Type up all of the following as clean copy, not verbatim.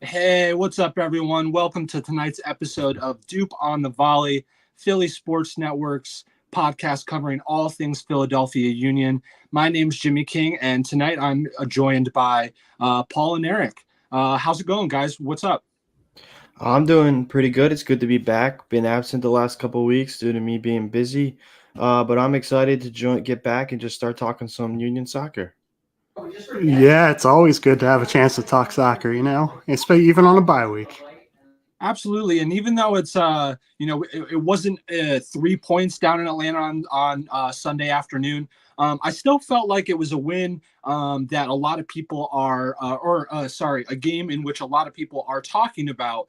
Hey, what's up, everyone? Welcome to tonight's episode of Doop on the Volley, Philly Sports Network's podcast covering all things Philadelphia Union. My name's Jimmy King, and tonight I'm joined by Paul and Eric. How's it going, guys? What's up? I'm doing pretty good. It's good to be back. Been absent the last couple of weeks due to me being busy, but I'm excited to get back and just start talking some Union soccer. Yeah, it's always good to have a chance to talk soccer, even on a bye week. Absolutely, and even though it's it wasn't 3 points down in Atlanta on Sunday afternoon, I still felt like it was a win that a lot of people are, a game in which a lot of people are talking about,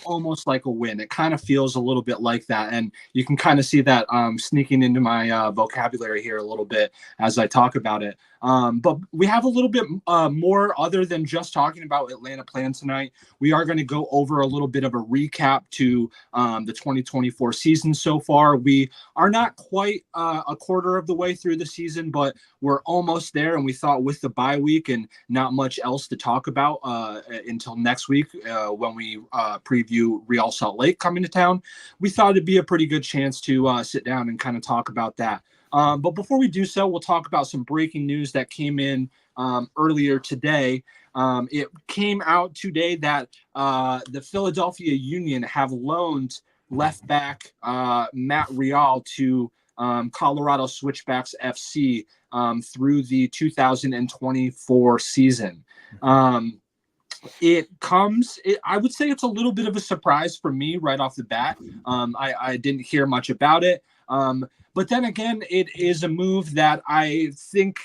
almost like a win. It kind of feels a little bit like that, and you can kind of see that sneaking into my vocabulary here a little bit as I talk about it. But we have a little bit more other than just talking about Atlanta plans tonight. We are going to go over a little bit of a recap to the 2024 season so far. We are not quite a quarter of the way through the season, but we're almost there. And we thought with the bye week and not much else to talk about until next week when we preview Real Salt Lake coming to town, we thought it'd be a pretty good chance to sit down and kind of talk about that. But before we do so, we'll talk about some breaking news that came in earlier today. It came out today that the Philadelphia Union have loaned left back Matt Real to Colorado Switchbacks FC through the 2024 season. I would say it's a little bit of a surprise for me right off the bat. I didn't hear much about it. But then again, it is a move that I think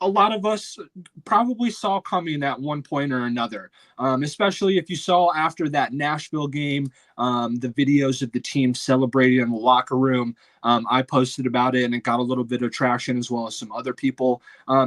a lot of us probably saw coming at one point or another, especially if you saw after that Nashville game, the videos of the team celebrating in the locker room. I posted about it and it got a little bit of traction as well as some other people.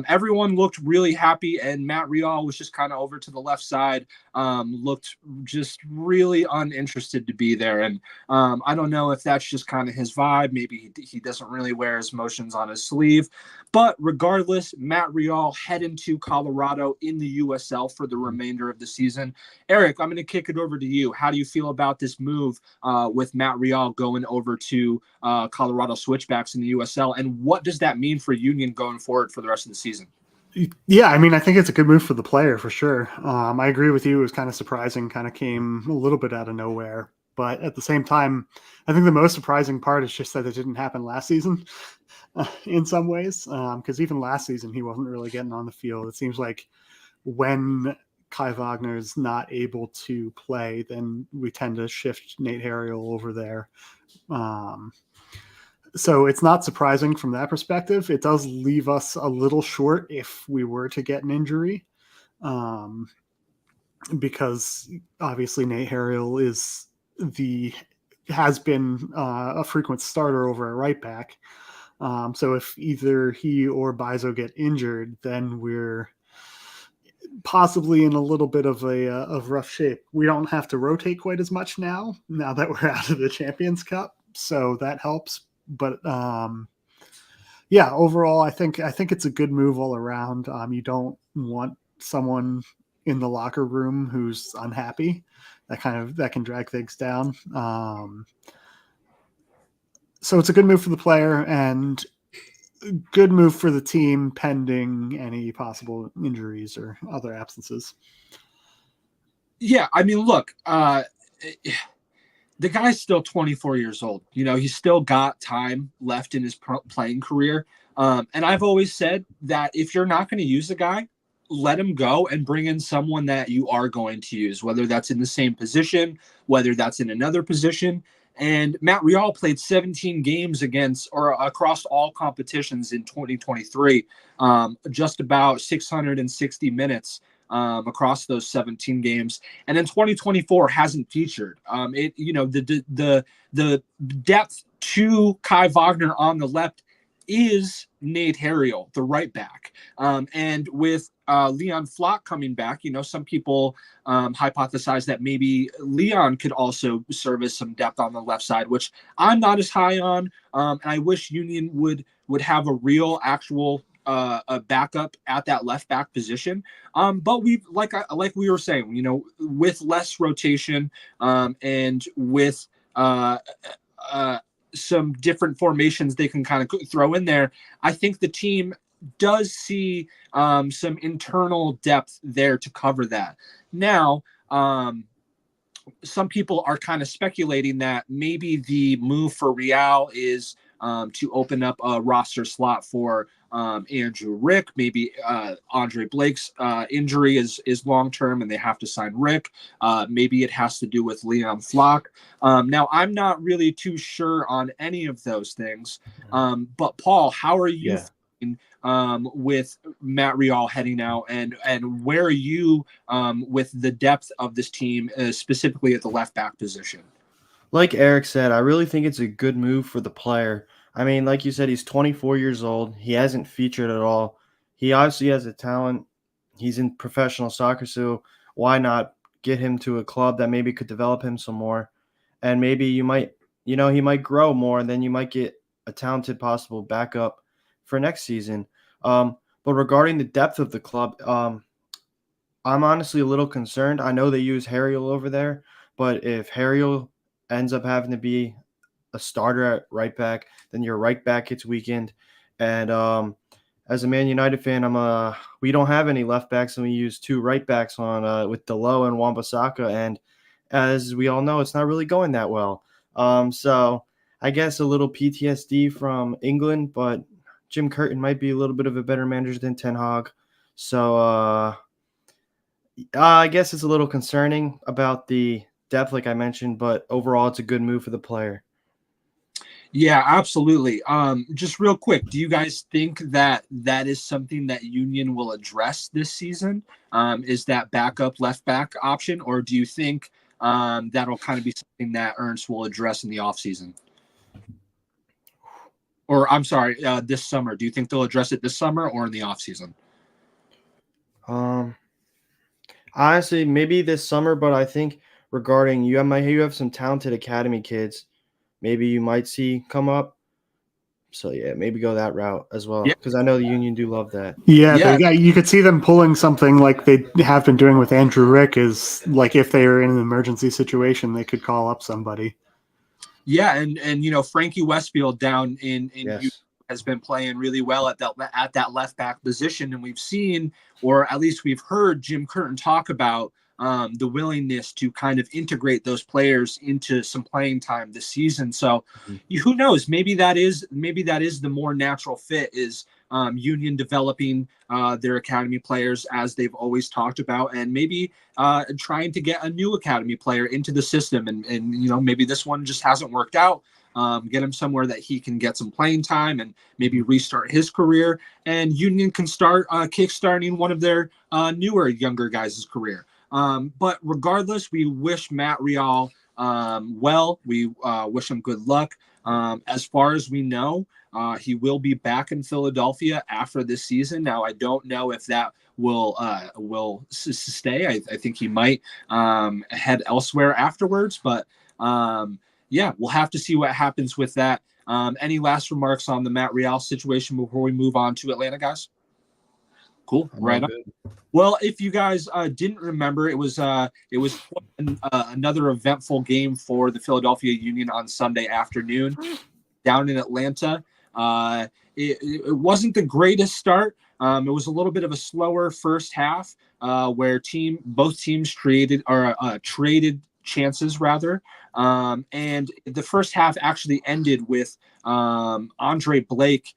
Everyone looked really happy, and Matt Real was just kind of over to the left side, looked just really uninterested to be there. And I don't know if that's just kind of his vibe. Maybe he doesn't really wear his emotions on his sleeve. But regardless, Matt Real heading to Colorado in the USL for the remainder of the season. Eric, I'm going to kick it over to you. How do you feel about this move with Matt Real going over to Colorado Switchbacks in the USL, and what does that mean for Union going forward for the rest of the season? Yeah, I think it's a good move for the player for sure. I agree with you. It was kind of surprising, kind of came a little bit out of nowhere. But at the same time, I think the most surprising part is just that it didn't happen last season in some ways. Because even last season, he wasn't really getting on the field. It seems like when Kai Wagner's not able to play, then we tend to shift Nate Harriel over there. So it's not surprising from that perspective. It does leave us a little short if we were to get an injury, because obviously Nate Harriel has been a frequent starter over at right back. So if either he or Bizo get injured, then we're possibly in a little bit of rough shape. We don't have to rotate quite as much now that we're out of the Champions Cup, so that helps. But overall, I think it's a good move all around. You don't want someone in the locker room who's unhappy. That can drag things down. So it's a good move for the player and good move for the team pending any possible injuries or other absences. Yeah, look, the guy's still 24 years old. He's still got time left in his playing career. And I've always said that if you're not going to use the guy, let him go and bring in someone that you are going to use, whether that's in the same position, whether that's in another position. And Matt Rial played 17 games against or across all competitions in 2023, just about 660 minutes across those 17 games. And then 2024 hasn't featured. The depth to Kai Wagner on the left is Nate Harriel, the right back. And with Leon Flock coming back, some people hypothesize that maybe Leon could also serve as some depth on the left side, which I'm not as high on. And I wish Union would have a real actual a backup at that left back position. But we like we were saying, with less rotation and with some different formations they can kind of throw in there, I think the team does see some internal depth there to cover that. Now, some people are kind of speculating that maybe the move for Real is to open up a roster slot for Andrew Rick. Maybe Andre Blake's injury is long-term and they have to sign Rick. Maybe it has to do with Leon Flock. Now, I'm not really too sure on any of those things. But Paul, how are you feeling with Matt Rial heading out, and where are you with the depth of this team, specifically at the left back position? Like Eric said, I really think it's a good move for the player. I mean, like you said, he's 24 years old. He hasn't featured at all. He obviously has a talent. He's in professional soccer, so why not get him to a club that maybe could develop him some more? And maybe he might grow more, and then you might get a talented possible backup for next season. But regarding the depth of the club, I'm honestly a little concerned. I know they use Harriel over there, but if Harriel ends up having to be a starter at right back, then your right back gets weakened. And as a Man United fan, we don't have any left backs, and we use two right backs on with Delo and Wan-Bissaka, and as we all know, it's not really going that well. So I guess a little PTSD from England, but Jim Curtin might be a little bit of a better manager than Ten Hag. So I guess it's a little concerning about the depth, like I mentioned, but overall it's a good move for the player. Yeah, absolutely. Just real quick, do you guys think that is something that Union will address this season? Is that backup left back option, or do you think that'll kind of be something that Ernst will address in the offseason? Or I'm sorry, this summer. Do you think they'll address it this summer or in the offseason? Honestly, maybe this summer, but I think regarding you have some talented academy kids, maybe you might see come up. So yeah, maybe go that route as well, because I know the Union do love that. Yeah, you could see them pulling something like they have been doing with Andrew Rick. Is like if they are in an emergency situation, they could call up somebody. Yeah, and Frankie Westfield down in Yes. has been playing really well at that left back position, and we've seen, or at least we've heard, Jim Curtin talk about the willingness to kind of integrate those players into some playing time this season. So who knows? Maybe that is the more natural fit, is Union developing their academy players as they've always talked about, and maybe trying to get a new academy player into the system, and maybe this one just hasn't worked out. Get him somewhere that he can get some playing time and maybe restart his career, and Union can start kickstarting one of their newer, younger guys' career. But regardless, we wish Matt Rial well. We wish him good luck. As far as we know, he will be back in Philadelphia after this season. Now, I don't know if that will stay. I think he might head elsewhere afterwards, but yeah, we'll have to see what happens with that. Any last remarks on the Matt Rial situation before we move on to Atlanta, guys? Cool. Right on. Well, if you guys didn't remember, it was another eventful game for the Philadelphia Union on Sunday afternoon down in Atlanta. It wasn't the greatest start. It was a little bit of a slower first half where both teams traded chances rather. And the first half actually ended with Andre Blake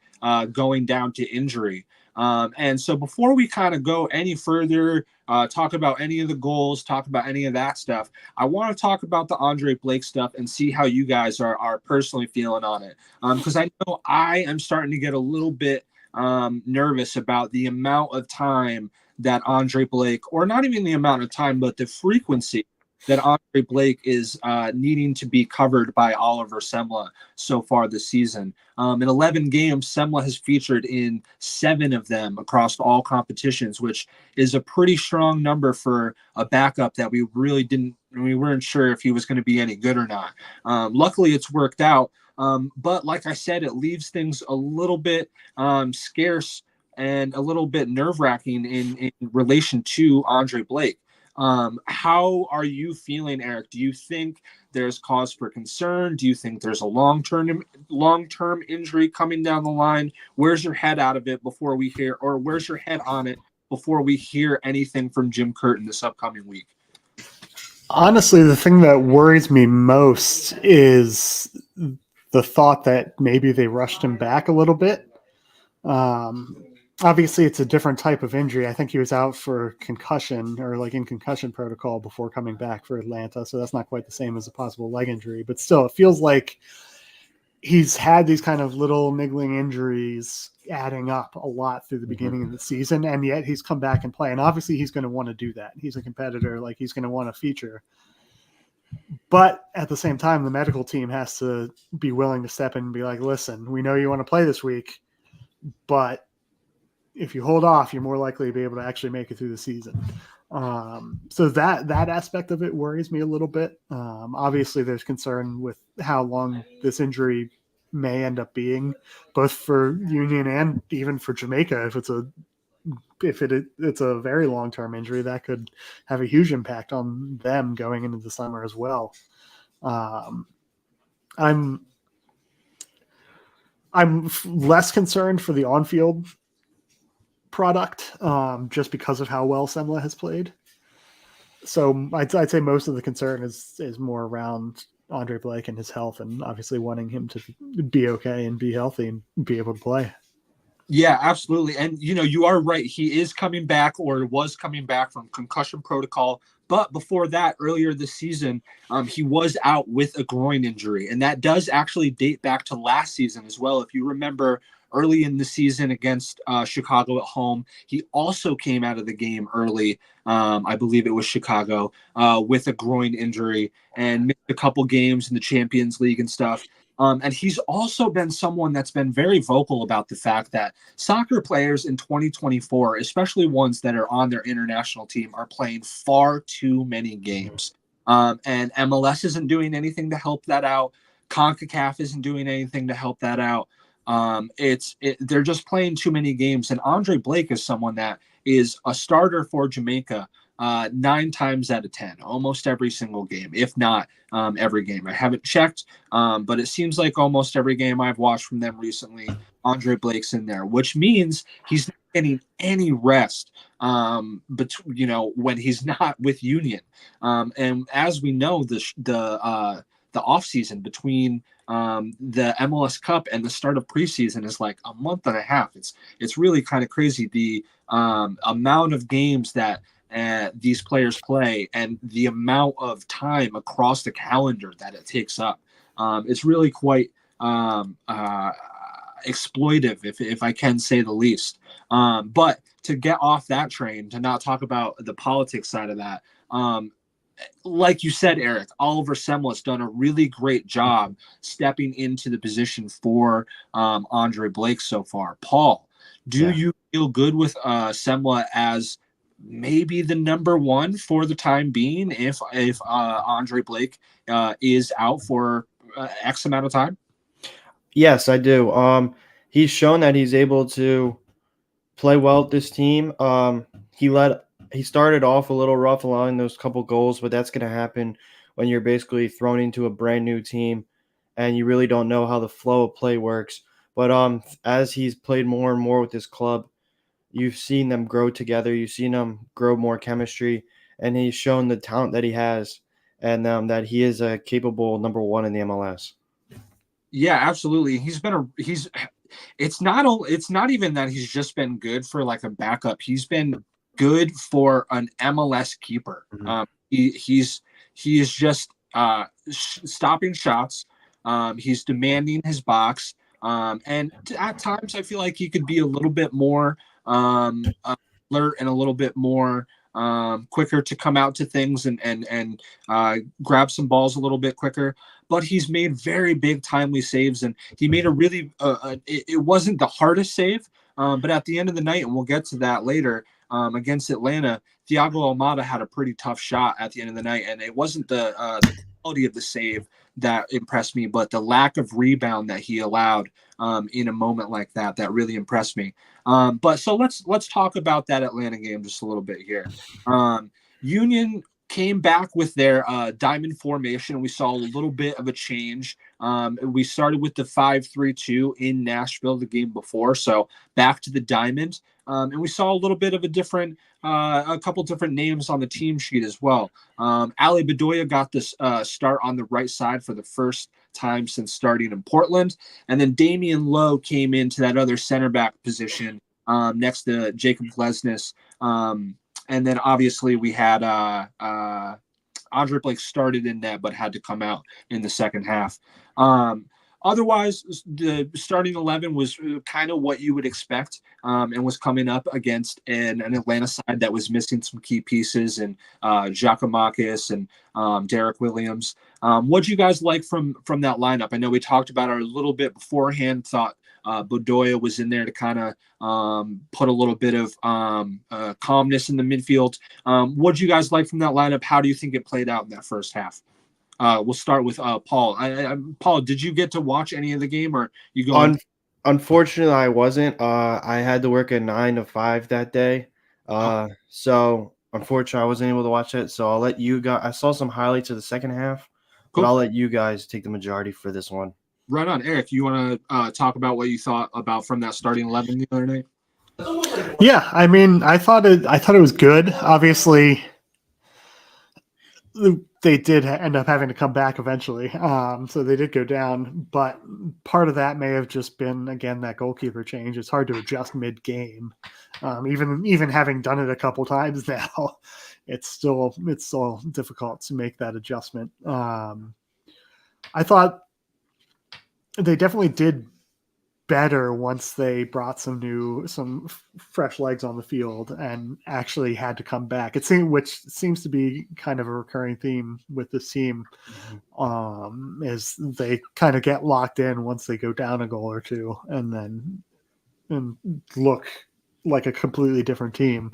going down to injury. And so before we kind of go any further, talk about any of the goals, talk about any of that stuff, I want to talk about the Andre Blake stuff and see how you guys are personally feeling on it. Because I know I am starting to get a little bit nervous about the amount of time that Andre Blake, or not even the amount of time, but the frequency that Andre Blake is needing to be covered by Oliver Semla so far this season. In 11 games, Semla has featured in 7 of them across all competitions, which is a pretty strong number for a backup that we weren't sure if he was going to be any good or not. Luckily, it's worked out. But like I said, it leaves things a little bit scarce and a little bit nerve-wracking in relation to Andre Blake. How are you feeling, Eric? Do you think there's cause for concern? Do you think there's a long-term injury coming down the line? Where's your head out of it before we hear, or where's your head on it before we hear anything from Jim Curtin this upcoming week? Honestly, the thing that worries me most is the thought that maybe they rushed him back a little bit. Obviously, it's a different type of injury. I think he was out for concussion or like in concussion protocol before coming back for Atlanta. So that's not quite the same as a possible leg injury. But still, it feels like he's had these kind of little niggling injuries adding up a lot through the beginning of the season. And yet he's come back and play. And obviously, he's going to want to do that. He's a competitor. Like he's going to want to feature. But at the same time, the medical team has to be willing to step in and be like, listen, we know you want to play this week, but if you hold off, you're more likely to be able to actually make it through the season. So that aspect of it worries me a little bit. Obviously, there's concern with how long this injury may end up being, both for Union and even for Jamaica. If it's a very long-term injury, that could have a huge impact on them going into the summer as well. I'm less concerned for the on-field product, just because of how well Semla has played. So I'd say most of the concern is more around Andre Blake and his health, and obviously wanting him to be okay and be healthy and be able to play. Yeah, absolutely. And, you are right. He is coming back, or was coming back from concussion protocol. But before that, earlier this season, he was out with a groin injury. And that does actually date back to last season as well. If you remember, early in the season against Chicago at home, he also came out of the game early. I believe it was Chicago, with a groin injury and missed a couple games in the Champions League and stuff. And he's also been someone that's been very vocal about the fact that soccer players in 2024, especially ones that are on their international team, are playing far too many games. And MLS isn't doing anything to help that out. CONCACAF isn't doing anything to help that out. They're just playing too many games. And Andre Blake is someone that is a starter for Jamaica 9 times out of 10, almost every single game, if not every game. I haven't checked, but it seems like almost every game I've watched from them recently, Andre Blake's in there, which means he's not getting any rest, when he's not with Union. And as we know, the off season between the MLS Cup and the start of preseason is like a month and a half. It's really kind of crazy, the amount of games that these players play and the amount of time across the calendar that it takes up. It's really quite exploitive, if I can say the least. But to get off that train, to not talk about the politics side of that, like you said, Eric, Oliver Semla's done a really great job stepping into the position for Andre Blake so far. Paul, do you feel good with Semla as maybe the number one for the time being if Andre Blake is out for X amount of time? Yes, I do. He's shown that he's able to play well with this team. He started off a little rough allowing those couple goals, but that's going to happen when you're basically thrown into a brand new team and you really don't know how the flow of play works. But as he's played more and more with this club, you've seen them grow together. You've seen them grow more chemistry, and he's shown the talent that he has, and that he is a capable number one in the MLS. Yeah, absolutely. It's not even that he's just been good for like a backup. He's been good for an MLS keeper. Mhm. He is just stopping shots. He's demanding his box. And at times I feel like he could be a little bit more alert and a little bit more quicker to come out to things and grab some balls a little bit quicker. But he's made very big timely saves, and he made a really it wasn't the hardest save, but at the end of the night, and we'll get to that later, against Atlanta, Thiago Almada had a pretty tough shot at the end of the night, and it wasn't the quality of the save that impressed me, but the lack of rebound that he allowed in a moment like that really impressed me. But so let's talk about that Atlanta game just a little bit here. Union came back with their diamond formation. We saw a little bit of a change. We started with the 5-3-2 in Nashville the game before, so back to the diamond. And we saw a little bit of a couple different names on the team sheet as well. Ali Bedoya got this start on the right side for the first time since starting in Portland. And then Damian Lowe came into that other center back position next to Jacob Lesnes. And then obviously we had Andre Blake started in net but had to come out in the second half. Otherwise, the starting 11 was kind of what you would expect, and was coming up against an Atlanta side that was missing some key pieces, and Giacomakis and Derek Williams. What do you guys like from that lineup? I know we talked about it a little bit beforehand. Thought Bedoya was in there to kind of put a little bit of calmness in the midfield. What do you guys like from that lineup? How do you think it played out in that first half? We'll start with Paul. Paul, did you get to watch any of the game, or you go? Unfortunately, I wasn't. I had to work at 9 to 5 that day. So unfortunately, I wasn't able to watch it. So I'll let you guys. I saw some highlights of the second half, but I'll let you guys take the majority for this one. Right on, Eric. You want to talk about what you thought about from that starting 11 the other night? Yeah, I mean, I thought it was good. Obviously, they did end up having to come back eventually, so they did go down. But part of that may have just been, again, that goalkeeper change. It's hard to adjust mid-game, even having done it a couple times now. It's still difficult to make that adjustment. I thought they definitely did better once they brought some fresh legs on the field and actually had to come back. Which seems to be kind of a recurring theme with this team, is they kind of get locked in once they go down a goal or two and look like a completely different team.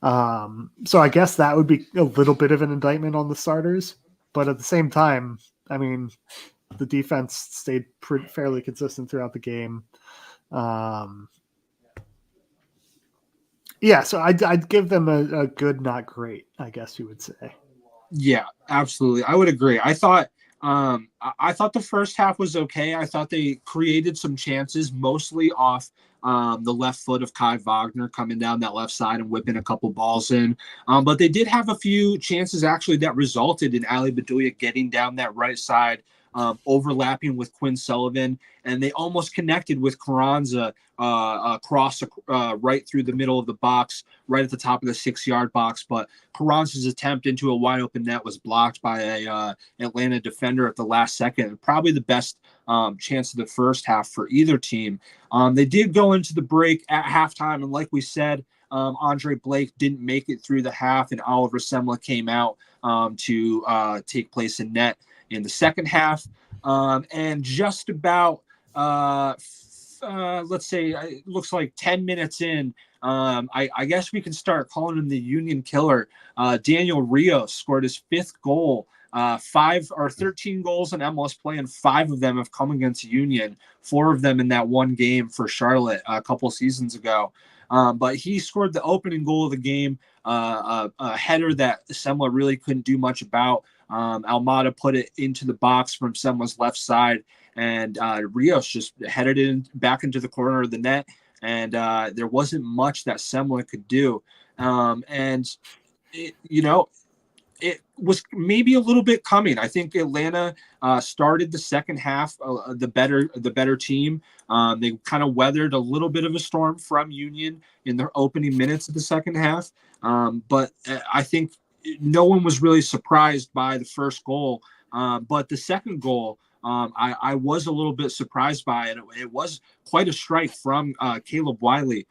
So I guess that would be a little bit of an indictment on the starters, but at the same time, I mean, the defense stayed fairly consistent throughout the game. Yeah, so I'd give them a good, not great, I guess you would say. Yeah, absolutely. I would agree. I thought the first half was okay. I thought they created some chances, mostly off the left foot of Kai Wagner coming down that left side and whipping a couple balls in. But they did have a few chances actually that resulted in Ali Bedoya getting down that right side, overlapping with Quinn Sullivan, and they almost connected with Carranza cross right through the middle of the box, right at the top of the 6-yard box. But Carranza's attempt into a wide open net was blocked by a Atlanta defender at the last second. Probably the best chance of the first half for either team. They did go into the break at halftime, and like we said, Andre Blake didn't make it through the half, and Oliver Semla came out to take place in net in the second half. And just about, let's say, it looks like 10 minutes in, I guess we can start calling him the Union killer. Daniel Rios scored his 5th goal. 13 goals in MLS play, and 5 of them have come against Union, 4 of them in that one game for Charlotte a couple seasons ago. But he scored the opening goal of the game, a header that Semla really couldn't do much about. Almada put it into the box from Semla's left side, and Rios just headed it back into the corner of the net, and there wasn't much that Semla could do. it was maybe a little bit coming. I think Atlanta started the second half the better team. They kind of weathered a little bit of a storm from Union in their opening minutes of the second half. But I think no one was really surprised by the first goal. But the second goal, I was a little bit surprised by it. It was quite a strike from Caleb Wiley.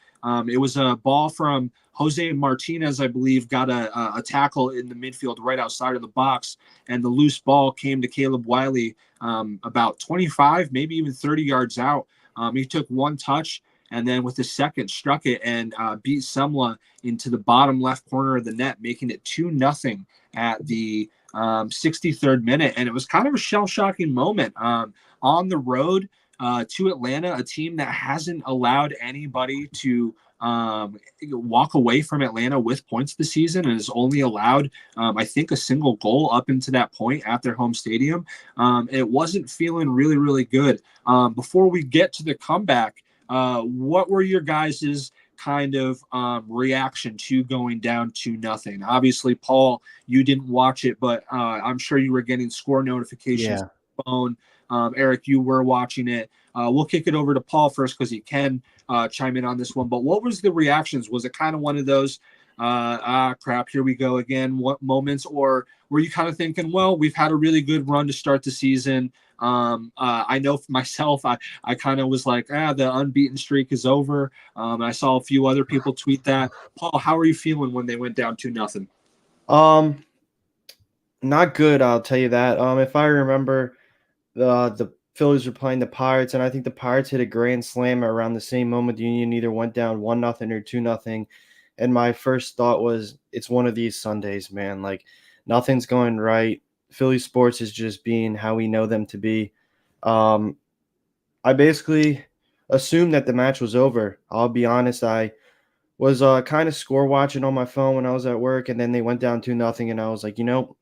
It was a ball from Jose Martinez, I believe, got a tackle in the midfield right outside of the box, and the loose ball came to Caleb Wiley about 25, maybe even 30 yards out. He took one touch, and then with the second struck it and beat Semla into the bottom left corner of the net, making it 2-0 at the 63rd minute. And it was kind of a shell-shocking moment on the road to Atlanta, a team that hasn't allowed anybody to walk away from Atlanta with points this season and has only allowed, I think, a single goal up into that point at their home stadium. It wasn't feeling really, really good. Before we get to the comeback, what were your guys's kind of reaction to going down 2-0? Obviously, Paul, you didn't watch it, but I'm sure you were getting score notifications on your phone. Eric, you were watching it. We'll kick it over to Paul first because he can chime in on this one. But what was the reactions? Was it kind of one of those, crap, here we go again, what moments? Or were you kind of thinking, well, we've had a really good run to start the season. I know for myself, I kind of was like, the unbeaten streak is over. I saw a few other people tweet that. Paul, how are you feeling when they went down 2-0? Not good, I'll tell you that. If I remember, the Phillies were playing the Pirates, and I think the Pirates hit a grand slam around the same moment. The Union either went down 1-0 or 2-0. And my first thought was, it's one of these Sundays, man. Like, nothing's going right. Philly sports is just being how we know them to be. I basically assumed that the match was over. I'll be honest, I was kind of score watching on my phone when I was at work, and then they went down 2-0, and I was like,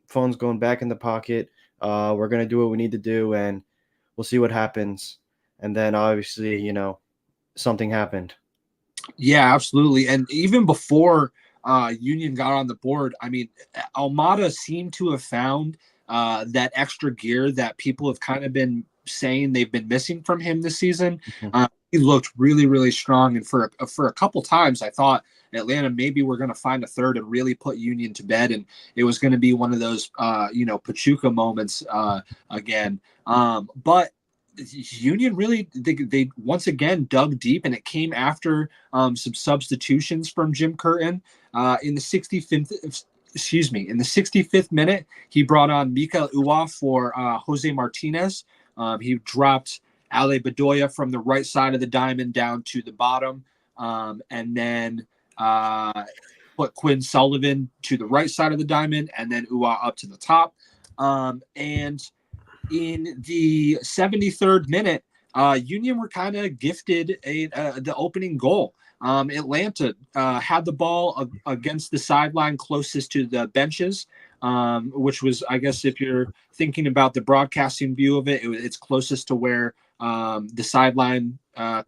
phone's going back in the pocket. We're going to do what we need to do, and we'll see what happens. And then obviously, something happened. Yeah, absolutely. And even before Union got on the board, I mean, Almada seemed to have found that extra gear that people have kind of been saying they've been missing from him this season. He looked really, really strong. And for a couple times, I thought Atlanta maybe we're going to find a third and really put Union to bed. And it was going to be one of those, Pachuca moments again. But Union really, they once again dug deep, and it came after some substitutions from Jim Curtin in the 65th minute. He brought on Mika Uwa for Jose Martinez. He dropped Ale Bedoya from the right side of the diamond down to the bottom, and then put Quinn Sullivan to the right side of the diamond, and then Uwa up to the top. And in the 73rd minute, Union were kind of gifted the opening goal. Atlanta had the ball against the sideline closest to the benches, which was, I guess, if you're thinking about the broadcasting view of it, it's closest to where the sideline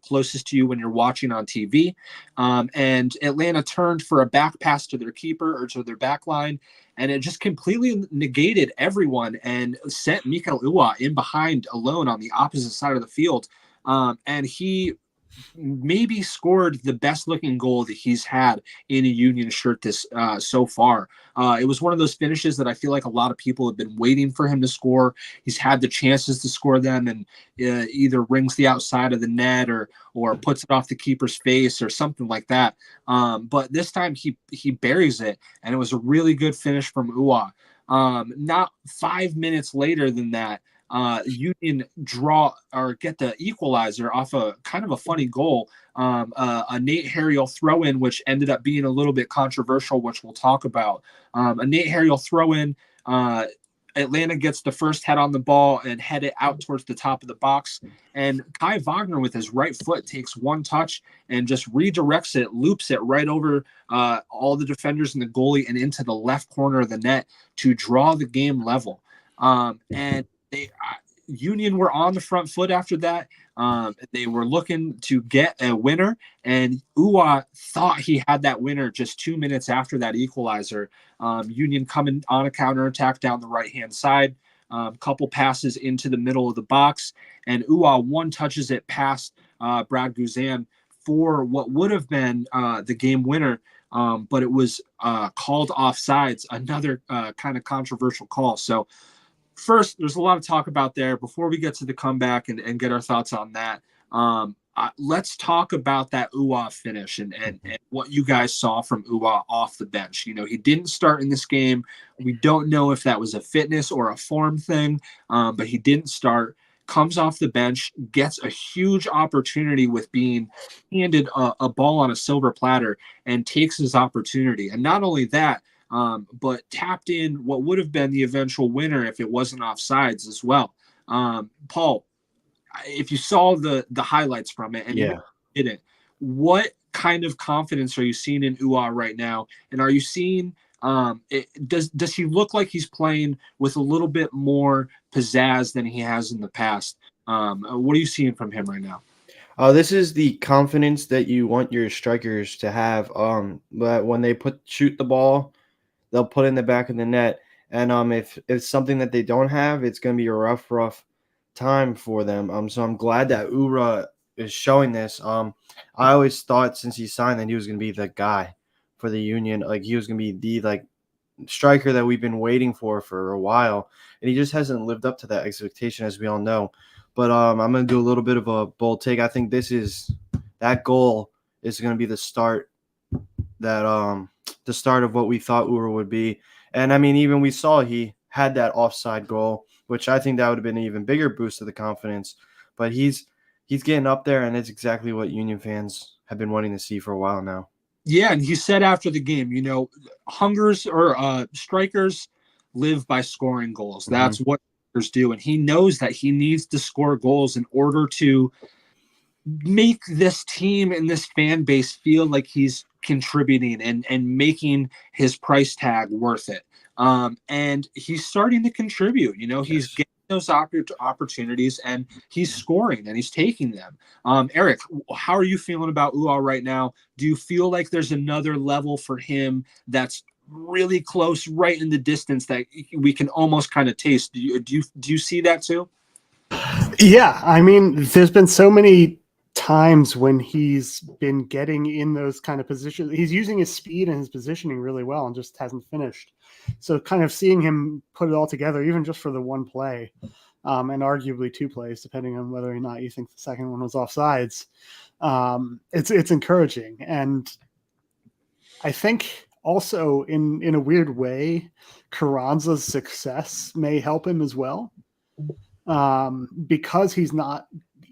closest to you when you're watching on TV. And Atlanta turned for a back pass to their keeper or to their back line, and it just completely negated everyone and sent Mikael Uwa in behind alone on the opposite side of the field. And he maybe scored the best looking goal that he's had in a Union shirt this so far. It was one of those finishes that I feel like a lot of people have been waiting for him to score. He's had the chances to score them, and either rings the outside of the net or puts it off the keeper's face or something like that. But this time he buries it, and it was a really good finish from Uwa. Not 5 minutes later than that, Union draw or get the equalizer off a kind of a funny goal, a Nate Harriel throw-in, which ended up being a little bit controversial, which we'll talk about. A Nate Harriel throw-in, Atlanta gets the first head on the ball and head it out towards the top of the box, and Kai Wagner with his right foot takes one touch and just redirects it, loops it right over all the defenders and the goalie and into the left corner of the net to draw the game level. And Union were on the front foot after that. They were looking to get a winner, and Uwa thought he had that winner just 2 minutes after that equalizer. Union coming on a counterattack down the right-hand side, couple passes into the middle of the box, and Uwa one touches it past Brad Guzan for what would have been the game winner, but it was called offsides, another kind of controversial call. So first, there's a lot of talk about there. Before we get to the comeback and get our thoughts on that, let's talk about that Uwa finish and what you guys saw from Uwa off the bench. You know, he didn't start in this game. We don't know if that was a fitness or a form thing, but he didn't start. Comes off the bench, gets a huge opportunity with being handed a ball on a silver platter, and takes his opportunity. And not only that, but tapped in what would have been the eventual winner if it wasn't offsides as well. Paul, if you saw the highlights from it and even didn't, what kind of confidence are you seeing in Uwa right now? And are you seeing does he look like he's playing with a little bit more pizzazz than he has in the past? What are you seeing from him right now? This is the confidence that you want your strikers to have. But when they shoot the ball, they'll put it in the back of the net. And if it's something that they don't have, it's going to be a rough time for them. So I'm glad that Ura is showing this. I always thought since he signed that he was going to be the guy for the Union. Like he was going to be the striker that we've been waiting for a while. And he just hasn't lived up to that expectation, as we all know. But I'm going to do a little bit of a bold take. I think that goal is going to be the start of what we thought Ura would be. And I mean, even we saw he had that offside goal, which I think that would have been an even bigger boost to the confidence. But he's getting up there, and it's exactly what Union fans have been wanting to see for a while now. Yeah, and he said after the game, you know, strikers live by scoring goals. That's what strikers do, and he knows that he needs to score goals in order to make this team and this fan base feel like he's contributing and making his price tag worth it. And he's starting to contribute. You know, he's getting those opportunities, and he's scoring and he's taking them. Eric, how are you feeling about Uwa right now? Do you feel like there's another level for him that's really close, right in the distance, that we can almost kind of taste? Do you see that too? Yeah, I mean, there's been so many times when he's been getting in those kind of positions. He's using his speed and his positioning really well and just hasn't finished. So kind of seeing him put it all together, even just for the one play, and arguably two plays, depending on whether or not you think the second one was offsides, it's encouraging. And I think also in a weird way, Carranza's success may help him as well, because he's not.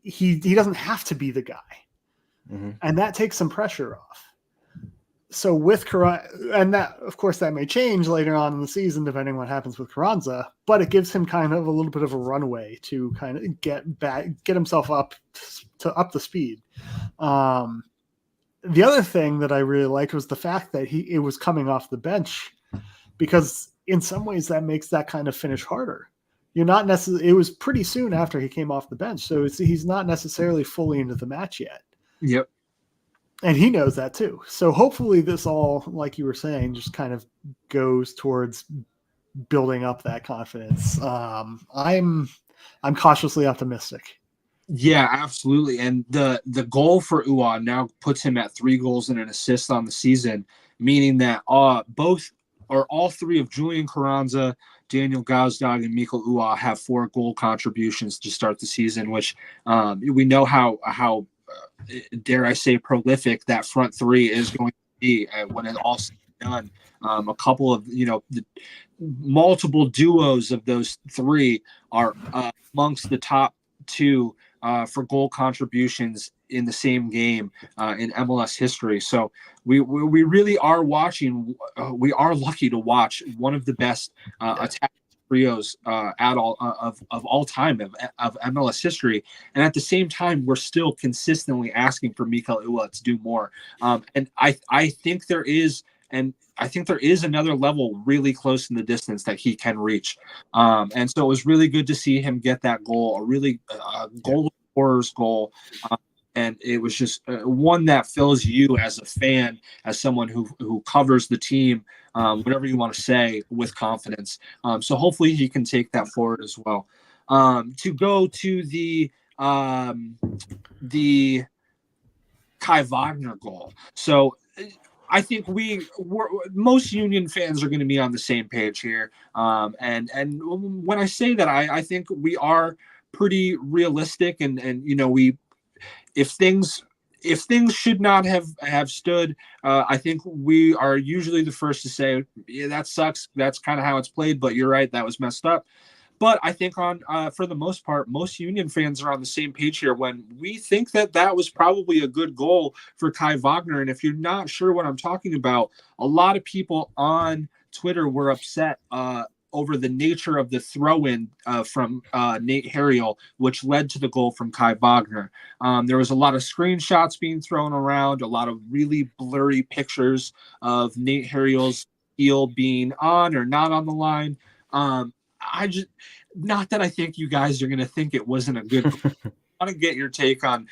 He doesn't have to be the guy, and that takes some pressure off. So with Carranza, and that, of course, that may change later on in the season, depending on what happens with Carranza, but it gives him kind of a little bit of a runway to kind of get himself up the speed. The other thing that I really liked was the fact that it was coming off the bench, because in some ways that makes that kind of finish harder. You're not necessarily. It was pretty soon after he came off the bench, so he's not necessarily fully into the match yet. Yep. And he knows that too. So hopefully this all, like you were saying, just kind of goes towards building up that confidence. I'm cautiously optimistic. Yeah, absolutely. And the goal for Uwa now puts him at 3 goals and an assist on the season, meaning that all 3 of Julian Carranza, Daniel Gazdag, and Mikkel Uwa have 4 goal contributions to start the season, which we know how dare I say prolific that front 3 is going to be when it all said and done. A couple of the multiple duos of those 3 are amongst the top 2 for goal contributions in the same game in MLS history. So we really are watching. We are lucky to watch one of the best attack trios of all time of MLS history. And at the same time, we're still consistently asking for Mikkel Uwa to do more. And I think there is and I think there is another level really close in the distance that he can reach. And so it was really good to see him get that goal, a really goal scorer's goal. And it was just one that fills you as a fan, as someone who covers the team, whatever you want to say, with confidence. So hopefully he can take that forward as well. To go to the Kai Wagner goal. So I think most Union fans are going to be on the same page here. And when I say that, I think we are pretty realistic, and if things should not have stood, I think we are usually the first to say, yeah, that sucks. That's kind of how it's played, but you're right, that was messed up. But I think for the most part, most Union fans are on the same page here when we think that was probably a good goal for Kai Wagner. And if you're not sure what I'm talking about, a lot of people on Twitter were upset over the nature of the throw-in from Nate Harriel, which led to the goal from Kai Wagner. There was a lot of screenshots being thrown around, a lot of really blurry pictures of Nate Harriel's heel being on or not on the line. Not that I think you guys are going to think it wasn't a good. I want to get your take on.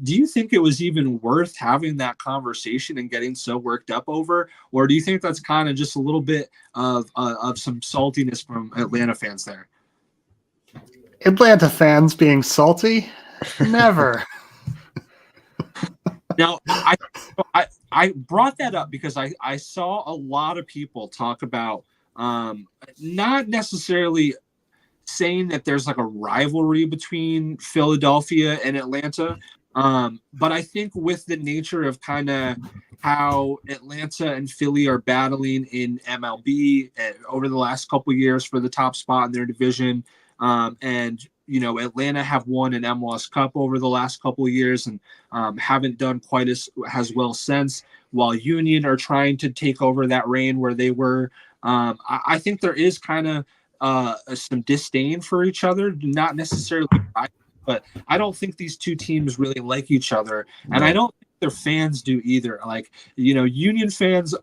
Do you think it was even worth having that conversation and getting so worked up over, or do you think that's kind of just a little bit of some saltiness from Atlanta fans there? Atlanta fans being salty? Never. Now, I brought that up because I saw a lot of people talk about not necessarily saying that there's like a rivalry between Philadelphia and Atlanta, but I think with the nature of kind of how Atlanta and Philly are battling in MLB over the last couple of years for the top spot in their division, and Atlanta have won an MLS Cup over the last couple of years and haven't done quite as well since, while Union are trying to take over that reign where they were. I think there is kind of some disdain for each other, not necessarily, but I don't think these two teams really like each other, and I don't think their fans do either. Like, Union fans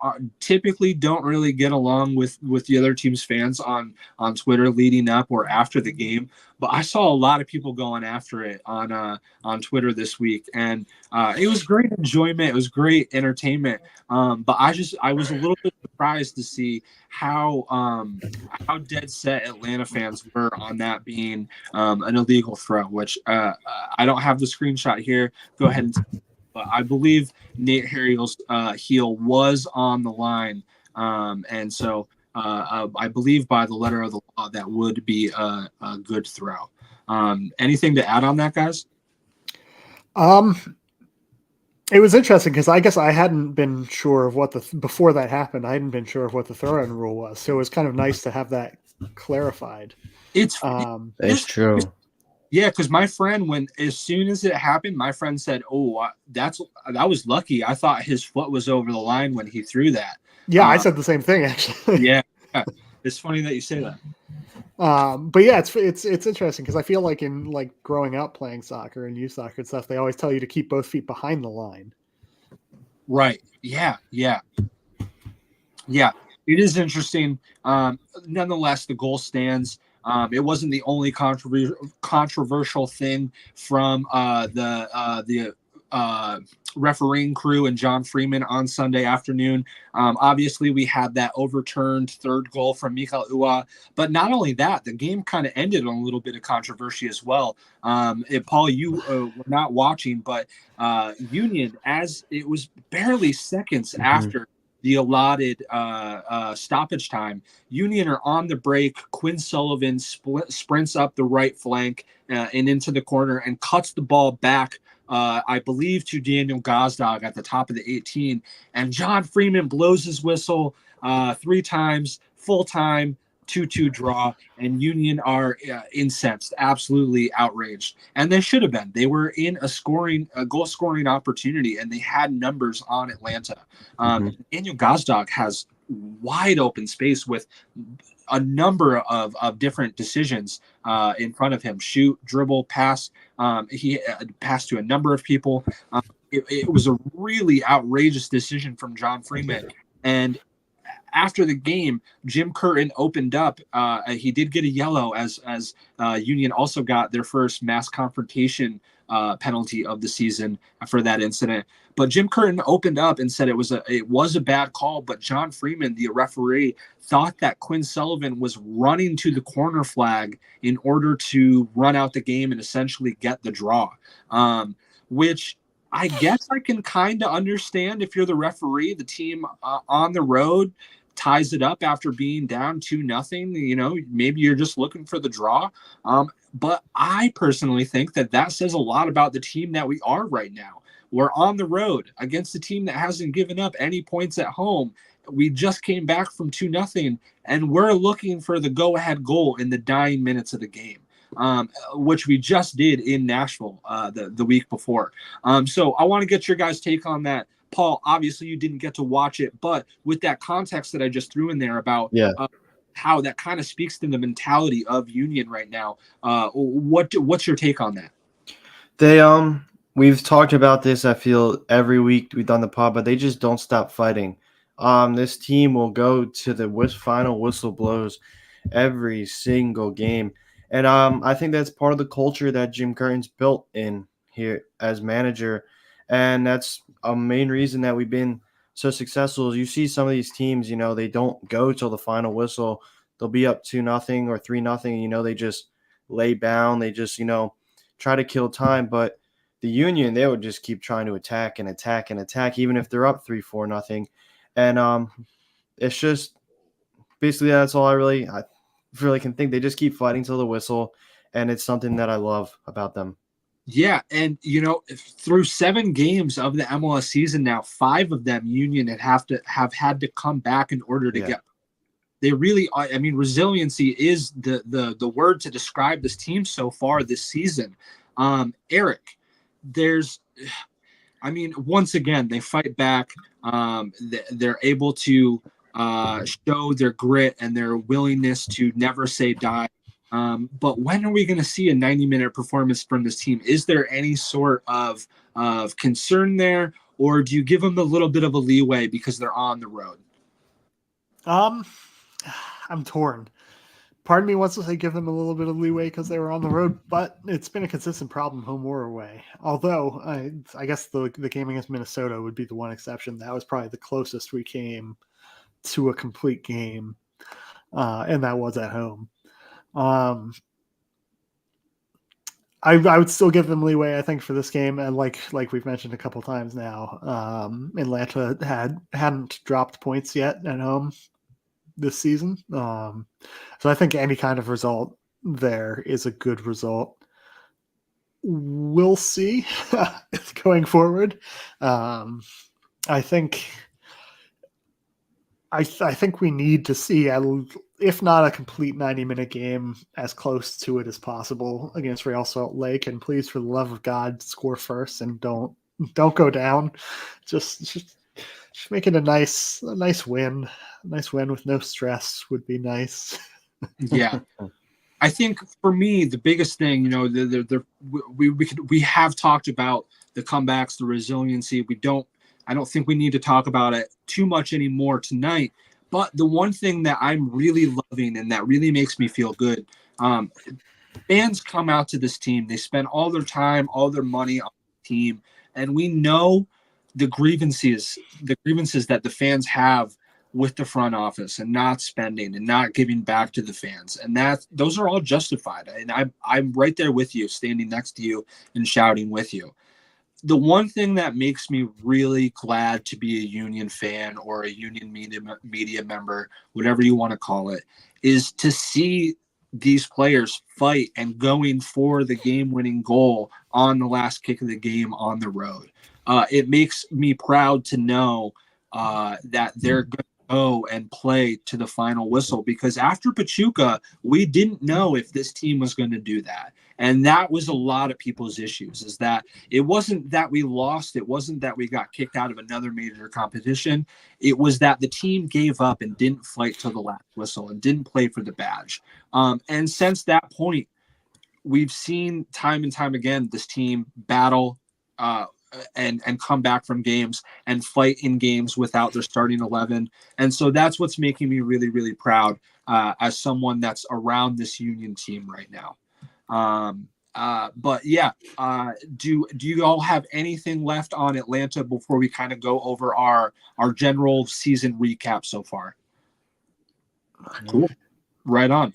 typically don't really get along with the other team's fans on Twitter leading up or after the game. But I saw a lot of people going after it on Twitter this week, and it was great enjoyment. It was great entertainment. But I was a little bit surprised to see how dead set Atlanta fans were on that being an illegal throw, which I don't have the screenshot here. Go ahead and. But I believe Nate Harriel's heel was on the line, and so I believe by the letter of the law that would be a good throw. Anything to add on that, guys? It was interesting because I guess I hadn't been sure of before that happened. I hadn't been sure of what the throw-in rule was, so it was kind of nice to have that clarified. It's true. Yeah, because my friend, as soon as it happened, my friend said, "Oh, that was lucky. I thought his foot was over the line when he threw that." Yeah, I said the same thing actually. Yeah, it's funny that you say that. But yeah, it's interesting because I feel like in growing up playing soccer and youth soccer and stuff, they always tell you to keep both feet behind the line. Right. Yeah. It is interesting. Nonetheless, the goal stands. It wasn't the only controversial thing from the refereeing crew and John Freeman on Sunday afternoon. Obviously, we had that overturned third goal from Mikael Ua, but not only that, the game kind of ended on a little bit of controversy as well. Paul, you were not watching, but Union, as it was barely seconds after the allotted stoppage time, Union are on the break. Quinn Sullivan sprints up the right flank and into the corner and cuts the ball back, I believe, to Daniel Gazdag at the top of the 18. And John Freeman blows his whistle 3 times, full time, 2-2 draw, and Union are incensed, absolutely outraged, and they should have been. They were in a goal scoring opportunity, and they had numbers on Atlanta. Daniel Gazdag has wide open space with a number of different decisions in front of him: shoot, dribble, pass. He passed to a number of people. It was a really outrageous decision from John Freeman. And after the game, Jim Curtin opened up. He did get a yellow as Union also got their first mass confrontation penalty of the season for that incident. But Jim Curtin opened up and said it was a bad call. But John Freeman, the referee, thought that Quinn Sullivan was running to the corner flag in order to run out the game and essentially get the draw, which I guess I can kind of understand if you're the referee. The team on the road ties it up after being down 2-0. You know, maybe you're just looking for the draw. But I personally think that says a lot about the team that we are right now. We're on the road against a team that hasn't given up any points at home. We just came back from 2-0, and we're looking for the go-ahead goal in the dying minutes of the game, which we just did in Nashville the week before. So I want to get your guys' take on that. Paul, obviously you didn't get to watch it, but with that context that I just threw in there about how that kind of speaks to the mentality of Union right now, what's your take on that? We've talked about this, I feel, every week we've done the pod, but they just don't stop fighting. This team will go to the final whistle blows every single game. And I think that's part of the culture that Jim Curtin's built in here as manager. And that's a main reason that we've been so successful. You see some of these teams, you know, they don't go till the final whistle. They'll be up 2-0 or 3-0, and, you know, they just lay down. They just, you know, try to kill time. But the Union, they would just keep trying to attack and attack and attack, even if they're up 3-4-0. And it's just basically that's all I really can think. They just keep fighting till the whistle, and it's something that I love about them. Yeah, and you know, through 7 games of the MLS season now, 5 of them Union have had to come back in order to get. They really are. I mean, resiliency is the word to describe this team so far this season. Eric, once again, they fight back. They're able to show their grit and their willingness to never say die. But when are we going to see a 90-minute performance from this team? Is there any sort of concern there, or do you give them a little bit of a leeway because they're on the road? I'm torn. Part of me wants to say give them a little bit of leeway because they were on the road, but it's been a consistent problem home or away. Although I guess the game against Minnesota would be the one exception. That was probably the closest we came to a complete game, and that was at home. I would still give them leeway, I think, for this game, and like we've mentioned a couple times now, Atlanta hadn't dropped points yet at home this season, so I think any kind of result there is a good result. We'll see going forward. I think we need to see, if not a complete 90-minute game, as close to it as possible against Real Salt Lake. And please, for the love of God, score first and don't go down. Just make it a nice win. A nice win with no stress would be nice. Yeah. I think for me, the biggest thing, you know, we have talked about the comebacks, the resiliency. I don't think we need to talk about it too much anymore tonight. But the one thing that I'm really loving and that really makes me feel good, fans come out to this team. They spend all their time, all their money on the team, and we know the grievances that the fans have with the front office and not spending and not giving back to the fans. And those are all justified. And I'm right there with you, standing next to you and shouting with you. The one thing that makes me really glad to be a Union fan or a Union media member, whatever you want to call it, is to see these players fight and going for the game-winning goal on the last kick of the game on the road. It makes me proud to know that they're going to go and play to the final whistle, because after Pachuca, we didn't know if this team was going to do that. And that was a lot of people's issues, is that it wasn't that we lost. It wasn't that we got kicked out of another major competition. It was that the team gave up and didn't fight till the last whistle and didn't play for the badge. And since that point, we've seen time and time again this team battle and come back from games and fight in games without their starting 11. And so that's what's making me really, really proud as someone that's around this Union team right now. But yeah, do you all have anything left on Atlanta before we kind of go over our general season recap so far? Cool. Right on.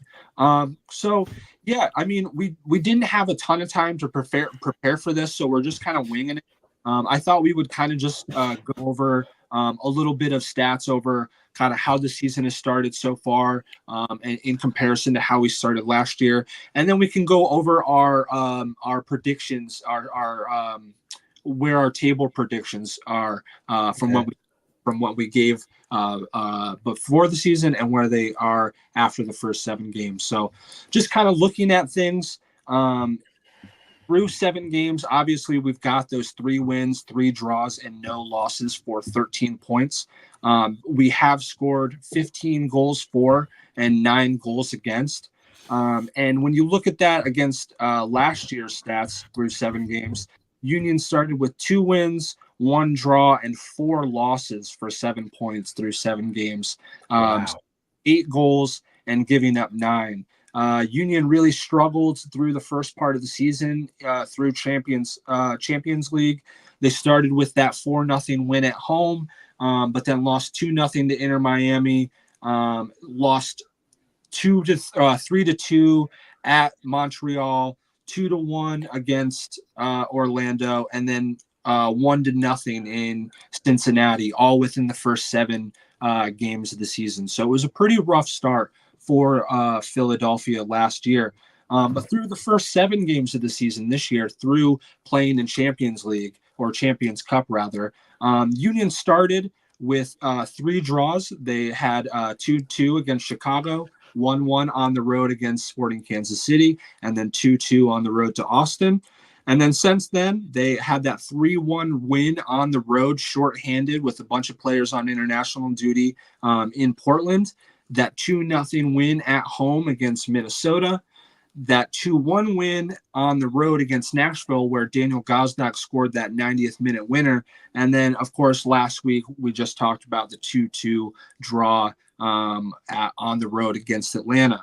So yeah, I mean, we didn't have a ton of time to prepare for this, so we're just kind of winging it. I thought we would kind of just go over a little bit of stats over kind of how the season has started so far, and in comparison to how we started last year, and then we can go over our predictions, our where our table predictions are from what we gave before the season and where they are after the first 7 games. So just kind of looking at things through 7 games, obviously we've got those 3 wins, 3 draws, and no losses for 13 points. We have scored 15 goals for and 9 goals against. And when you look at that against last year's stats through 7 games, Union started with 2 wins, 1 draw, and 4 losses for 7 points through 7 games. Wow. 8 goals and giving up 9. Union really struggled through the first part of the season through Champions League. They started with that 4-0 win at home, but then lost 2-0 to Inter Miami, lost 3-2 at Montreal, 2-1 against Orlando, and then 1-0 in Cincinnati, all within the first 7 games of the season. So it was a pretty rough start for Philadelphia last year. But through the first 7 games of the season this year, through playing in Champions League, or Champions Cup rather, Union started with 3 draws. They had 2-2 against Chicago, 1-1 on the road against Sporting Kansas City, and then 2-2 on the road to Austin. And then since then, they had that 3-1 win on the road, shorthanded with a bunch of players on international duty in Portland. That 2-0 win at home against Minnesota. That 2-1 win on the road against Nashville, where Daniel Gosnock scored that 90th minute winner. And then, of course, last week, we just talked about the 2-2 draw on the road against Atlanta.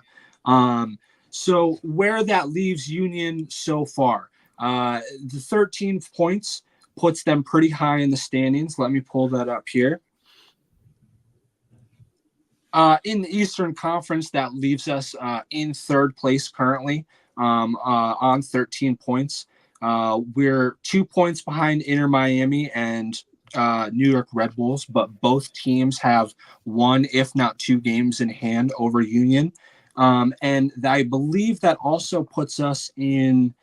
So where that leaves Union so far, the 13 points puts them pretty high in the standings. Let me pull that up here. In the Eastern Conference, that leaves us in 3rd place currently on 13 points. We're 2 points behind Inter Miami and New York Red Bulls, but both teams have 1, if not 2 games in hand over Union. And I believe that also puts us in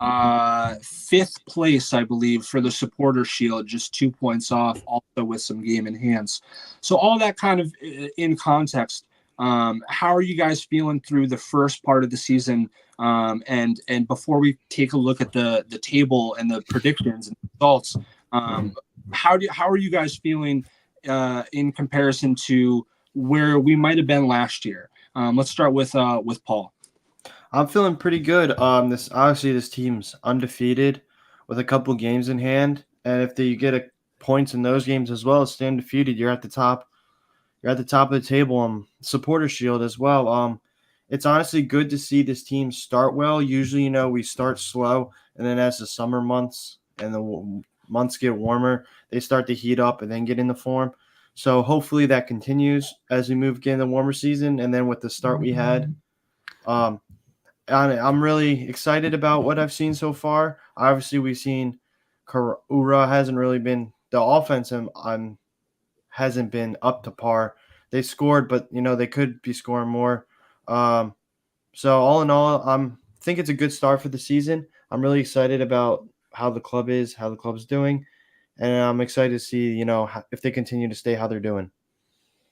5th place, I believe, for the Supporter Shield, just 2 points off, also with some game in hands. So all that kind of in context, how are you guys feeling through the first part of the season? And before we take a look at the table and the predictions and results, how are you guys feeling in comparison to where we might have been last year? Let's start with Paul. I'm feeling pretty good. This team's undefeated with a couple games in hand, and if you get points in those games as well as stay undefeated, you're at the top. You're at the top of the table. Supporter Shield as well. It's honestly good to see this team start well. Usually, we start slow, and then as the summer months and the months get warmer, they start to heat up and then get into form. So hopefully that continues as we move again in the warmer season, and then with the start we had. I'm really excited about what I've seen so far. Obviously, we've seen Ura hasn't really been – the offense hasn't been up to par. They scored, but, they could be scoring more. So all in all, I think it's a good start for the season. I'm really excited about how the club's doing, and I'm excited to see, if they continue to stay how they're doing.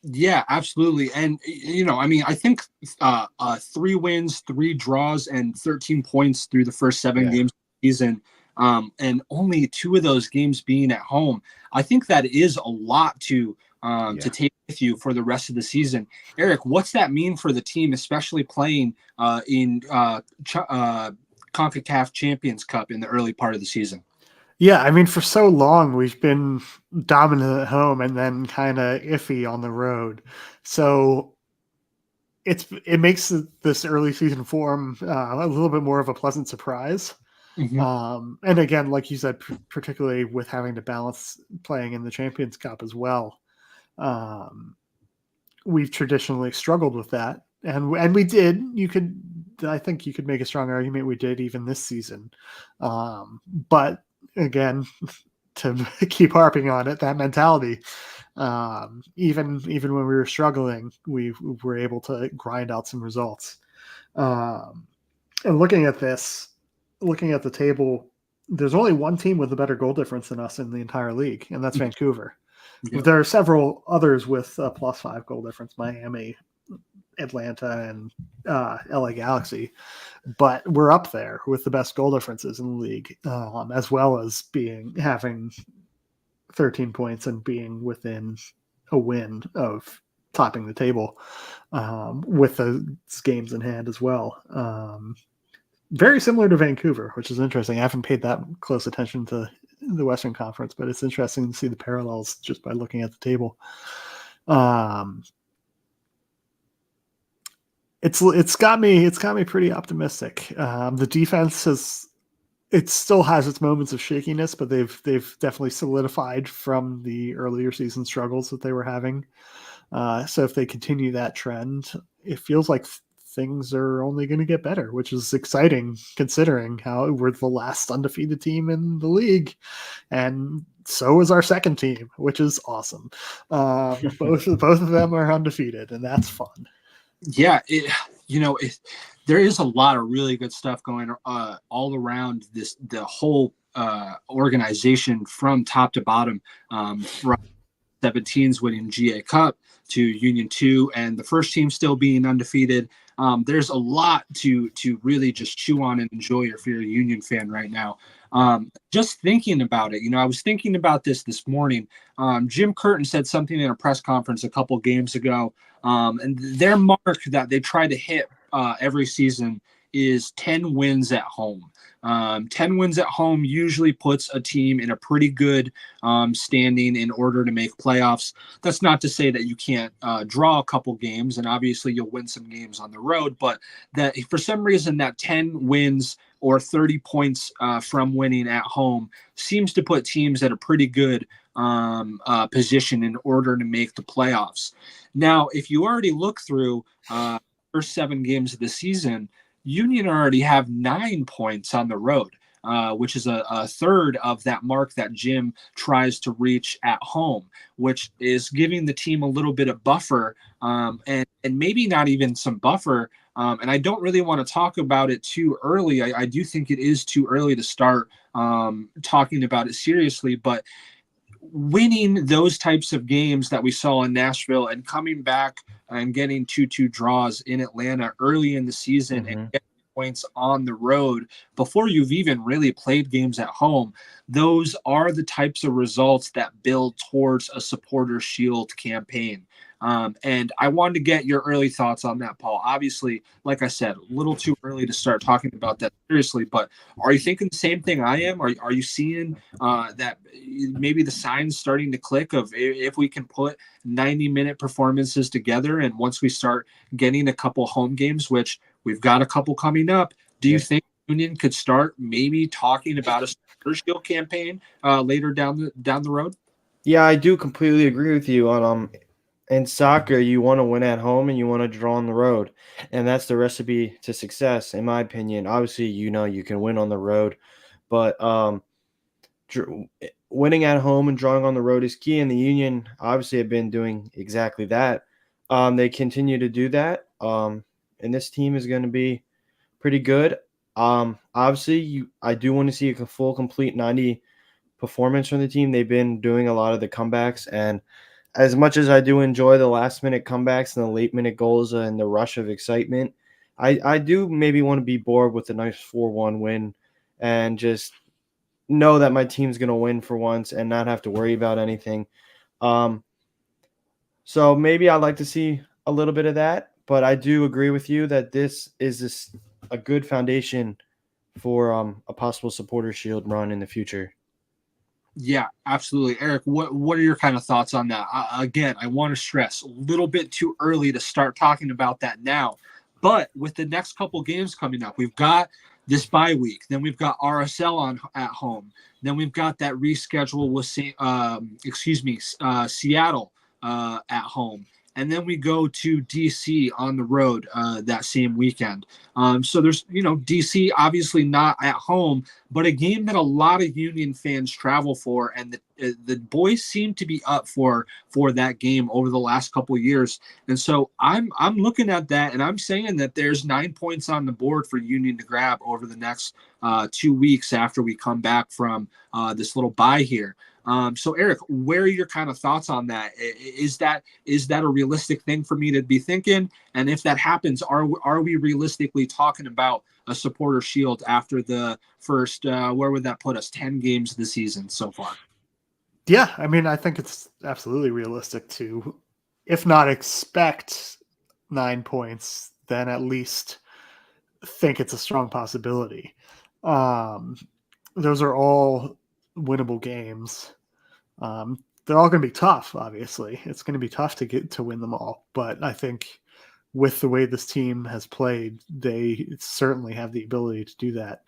Yeah, absolutely. And, I think 3 wins, 3 draws, and 13 points through the first 7 games of the season, and only 2 of those games being at home. I think that is a lot to take with you for the rest of the season. Eric, what's that mean for the team, especially playing in CONCACAF Champions Cup in the early part of the season? Yeah, I mean, for so long we've been dominant at home and then kind of iffy on the road. So it makes this early season form a little bit more of a pleasant surprise. Mhm. And again, like you said, particularly with having to balance playing in the Champions Cup as well, um, we've traditionally struggled with that, and we did. I think you could make a strong argument we did even this season. But again, to keep harping on it, that mentality. Even when we were struggling, we were able to grind out some results. Um, and looking at the table, there's only one team with a better goal difference than us in the entire league, and that's Vancouver. Yep. There are several others with a +5 goal difference: Miami, Atlanta, and LA Galaxy. But we're up there with the best goal differences in the league, as well as having 13 points and being within a win of topping the table with those games in hand as well. Very similar to Vancouver, which is interesting. I haven't paid that close attention to the Western Conference, but it's interesting to see the parallels just by looking at the table. It's got me pretty optimistic. The defense still has its moments of shakiness, but they've definitely solidified from the earlier season struggles that they were having. So if they continue that trend, it feels like things are only going to get better, which is exciting considering how we're the last undefeated team in the league, and so is our second team, which is awesome. Both of them are undefeated, and that's fun. Yeah, there is a lot of really good stuff going all around the whole organization from top to bottom, from 17s winning GA Cup to Union 2 and the first team still being undefeated. There's a lot to really just chew on and enjoy if you're a Union fan right now. Just thinking about it, I was thinking about this morning. Jim Curtin said something in a press conference a couple games ago, and their mark that they try to hit every season is 10 wins at home. 10 wins at home usually puts a team in a pretty good standing in order to make playoffs. That's not to say that you can't draw a couple games, and obviously you'll win some games on the road, but that for some reason that 10 wins or 30 points from winning at home seems to put teams at a pretty good position in order to make the playoffs. Now, if you already look through first 7 games of the season, Union already have 9 points on the road, which is a third of that mark that Jim tries to reach at home, which is giving the team a little bit of buffer, and maybe not even some buffer. And I don't really want to talk about it too early. I do think it is too early to start talking about it seriously, but winning those types of games that we saw in Nashville and coming back and getting 2-2 draws in Atlanta early in the season and getting points on the road before you've even really played games at home, those are the types of results that build towards a supporter shield campaign. And I wanted to get your early thoughts on that, Paul. Obviously, like I said, a little too early to start talking about that seriously, but are you thinking the same thing I am? Are you seeing that maybe the signs starting to click of if we can put 90-minute performances together, and once we start getting a couple home games, which we've got a couple coming up, do you think Union could start maybe talking about a supporter shield campaign later down the road? Yeah, I do completely agree with you on in soccer, you want to win at home and you want to draw on the road. And that's the recipe to success, in my opinion. Obviously, you can win on the road, but winning at home and drawing on the road is key. And the Union obviously have been doing exactly that. They continue to do that. And this team is going to be pretty good. Obviously, I do want to see a full, complete 90 performance from the team. They've been doing a lot of the comebacks, and as much as I do enjoy the last minute comebacks and the late minute goals and the rush of excitement, I do maybe want to be bored with a nice 4-1 win and just know that my team's going to win for once and not have to worry about anything. Um, so maybe I'd like to see a little bit of that, but I do agree with you that this is a good foundation for a possible supporter shield run in the future. Yeah, absolutely. Eric, what are your kind of thoughts on that? Again, I want to stress a little bit too early to start talking about that now. But with the next couple games coming up, we've got this bye week. Then we've got RSL on at home. Then we've got that reschedule with Seattle at home. And then we go to DC on the road that same weekend. So there's, DC obviously not at home, but a game that a lot of Union fans travel for, and the boys seem to be up for that game over the last couple of years. And so I'm looking at that, and I'm saying that there's 9 points on the board for Union to grab over the next 2 weeks after we come back from this little bye here. So Eric, where are your kind of thoughts on that? Is that a realistic thing for me to be thinking? And if that happens, are we realistically talking about a supporter shield after the first, where would that put us? 10 games of the season so far. Yeah, I mean, I think it's absolutely realistic to, if not expect 9 points, then at least think it's a strong possibility. Those are all winnable games. They're all going to be tough, obviously. It's going to be tough to win them all. But I think with the way this team has played, they certainly have the ability to do that.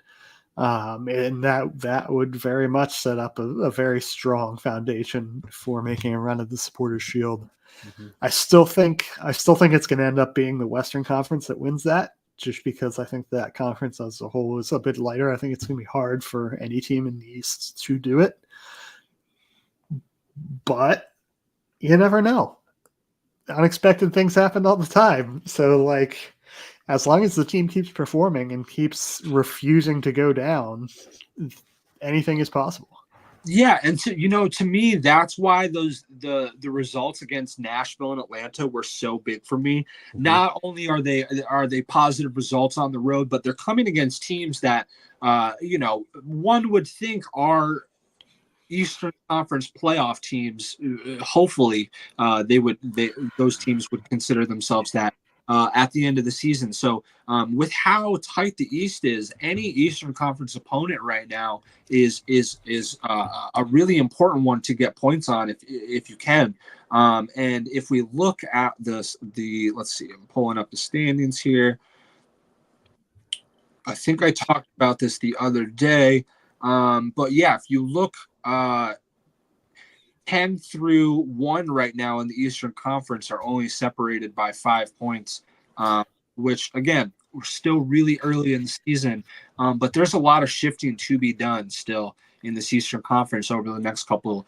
And that would very much set up a very strong foundation for making a run at the Supporters Shield. Mm-hmm. I still think it's going to end up being the Western Conference that wins that, just because I think that conference as a whole is a bit lighter. I think it's going to be hard for any team in the East to do it. But you never know. Unexpected things happen all the time. So, like, as long as the team keeps performing and keeps refusing to go down, anything is possible. Yeah, and to me, that's why the results against Nashville and Atlanta were so big for me. Mm-hmm. Not only are they positive results on the road, but they're coming against teams that one would think are Eastern Conference playoff teams. Hopefully, those teams would consider themselves that at the end of the season. So, with how tight the East is, any Eastern Conference opponent right now is a really important one to get points on if you can. And if we look at let's see, I'm pulling up the standings here. I think I talked about this the other day. But yeah, if you look 10 through 1 right now in the Eastern Conference are only separated by 5 points, which, again, we're still really early in the season, but there's a lot of shifting to be done still in this Eastern Conference over the next couple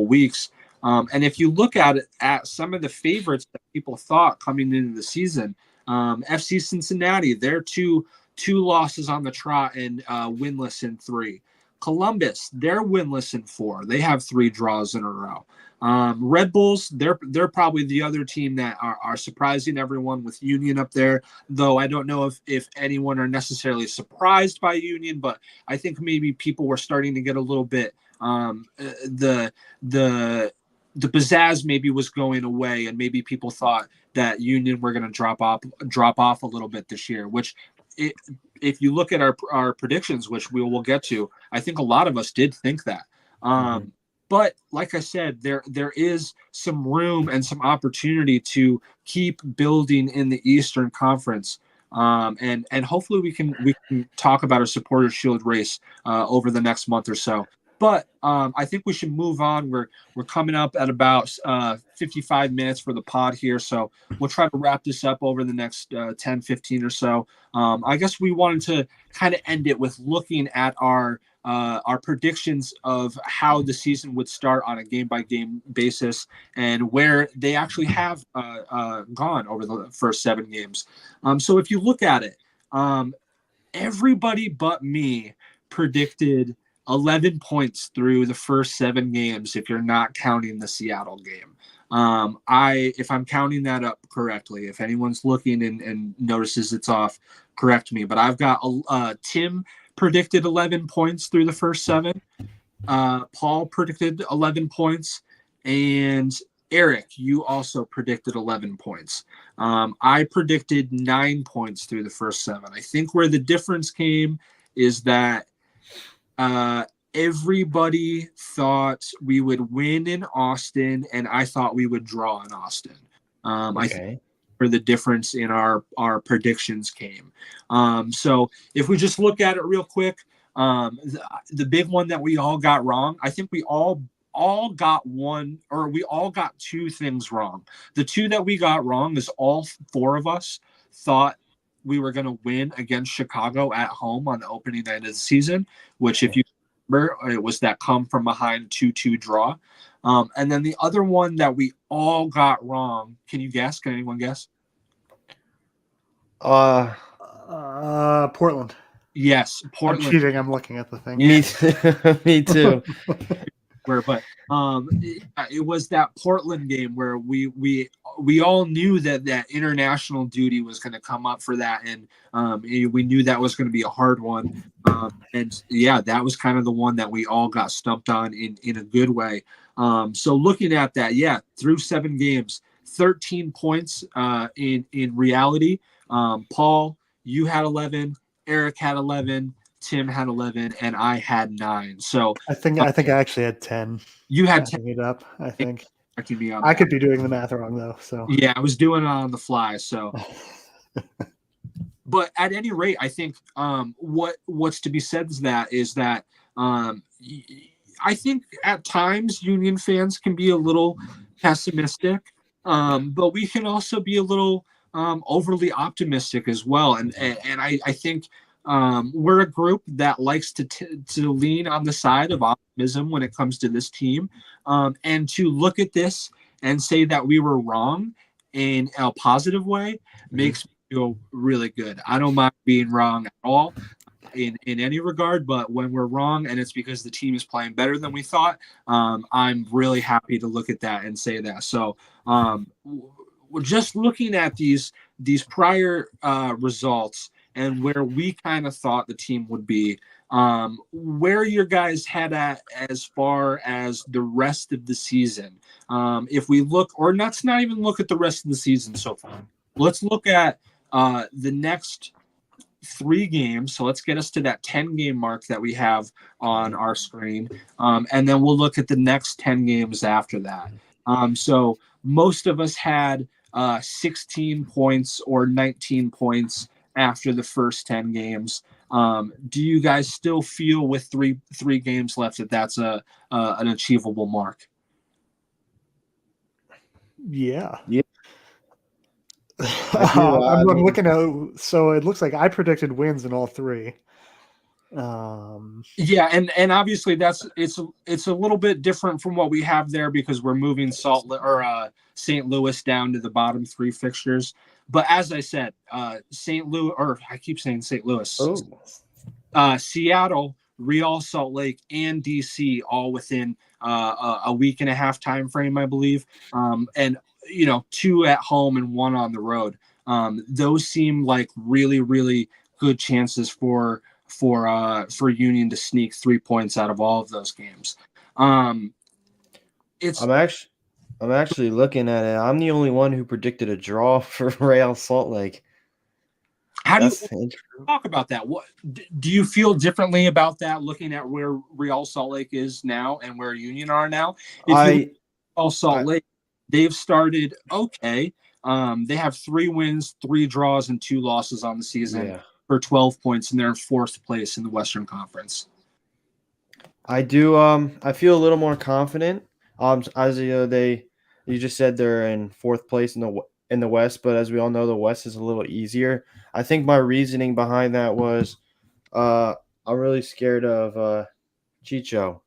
weeks. And if you look at some of the favorites that people thought coming into the season, FC Cincinnati, they're two losses on the trot and winless in 3. Columbus, they're winless in 4. They have 3 draws in a row. Red Bulls, they're probably the other team that are surprising everyone with Union up there, though I don't know if anyone are necessarily surprised by Union, but I think maybe people were starting to get a little bit the pizzazz maybe was going away, and maybe people thought that Union were going to drop off a little bit this year, which if you look at our predictions, which we will get to, I think a lot of us did think that. But like I said, there is some room and some opportunity to keep building in the Eastern Conference. And hopefully we can talk about a supporter shield race over the next month or so. But I think we should move on. We're coming up at about 55 minutes for the pod here, so we'll try to wrap this up over the next 10, 15 or so. I guess we wanted to kind of end it with looking at our predictions of how the season would start on a game-by-game basis and where they actually have gone over the first 7 games. So if you look at it, everybody but me predicted 11 points through the first 7 games if you're not counting the Seattle game. If I'm counting that up correctly, if anyone's looking and notices it's off, correct me. But I've got Tim predicted 11 points through the first 7. Paul predicted 11 points. And Eric, you also predicted 11 points. I predicted 9 points through the first 7. I think where the difference came is that everybody thought we would win in Austin, and I thought we would draw in Austin. I think Okay. where the difference in our predictions came. So if we just look at it real quick, the big one that we all got wrong, I think we all got one, or we all got two things wrong. The two that we got wrong is all four of us thought we were going to win against Chicago at home on the opening night of the season, which, if you remember, it was that come from behind 2-2 draw. And then the other one that we all got wrong, can you guess? Can anyone guess? Portland. Yes, I'm Portland. cheating. I'm looking at the thing. Me too. But it was that Portland game where we all knew that international duty was going to come up for that, and we knew that was going to be a hard one. And yeah, that was kind of the one that we all got stumped on in a good way. So looking at that, yeah, through 7 games, 13 points in reality. Paul, you had 11, Eric had 11, Tim had 11, and I had 9. So I think I actually had 10. you had 10. Adding it up. I think Correcting me on I that. could be doing the math wrong though. So Yeah, I was doing it on the fly. So, but at any rate, I think what's to be said is that I think at times Union fans can be a little pessimistic, but we can also be a little overly optimistic as well. And I think we're a group that likes to lean on the side of optimism when it comes to this team, and to look at this and say that we were wrong in a positive way makes me feel really good. I don't mind being wrong at all in any regard, but when we're wrong and it's because the team is playing better than we thought, I'm really happy to look at that and say that. So we're just looking at these prior results and where we kind of thought the team would be. Where your guys head at as far as the rest of the season? If we look, or let's not even look at the rest of the season so far. Let's look at the next 3 games. So let's get us to that 10-game mark that we have on our screen. And then we'll look at the next 10 games after that. So most of us had 16 points or 19 points after the first 10 games. Do you guys still feel with three games left that that's an achievable mark? yeah. Yeah. I do, I'm looking at. So it looks like I predicted wins in all 3. Yeah, and obviously it's a little bit different from what we have there because we're moving St. Louis down to the bottom 3 fixtures. But as I said, St. Louis, or I keep saying St. Louis, Seattle, Real Salt Lake, and DC all within a week and a half time frame, I believe. And 2 at home and 1 on the road. Those seem like really, really good chances for Union to sneak 3 points out of all of those games. I'm actually looking at it. I'm the only one who predicted a draw for Real Salt Lake. How do you talk about that? What do you feel differently about that? Looking at where Real Salt Lake is now and where Union are now, Real Salt Lake, they've started okay. They have 3 wins, 3 draws, and 2 losses on the season. Yeah. For 12 points, and they're in 4th place in the Western Conference. I do. I feel a little more confident. As you just said, they're in 4th place in the West, but as we all know, the West is a little easier. I think my reasoning behind that was, I'm really scared of Chicho.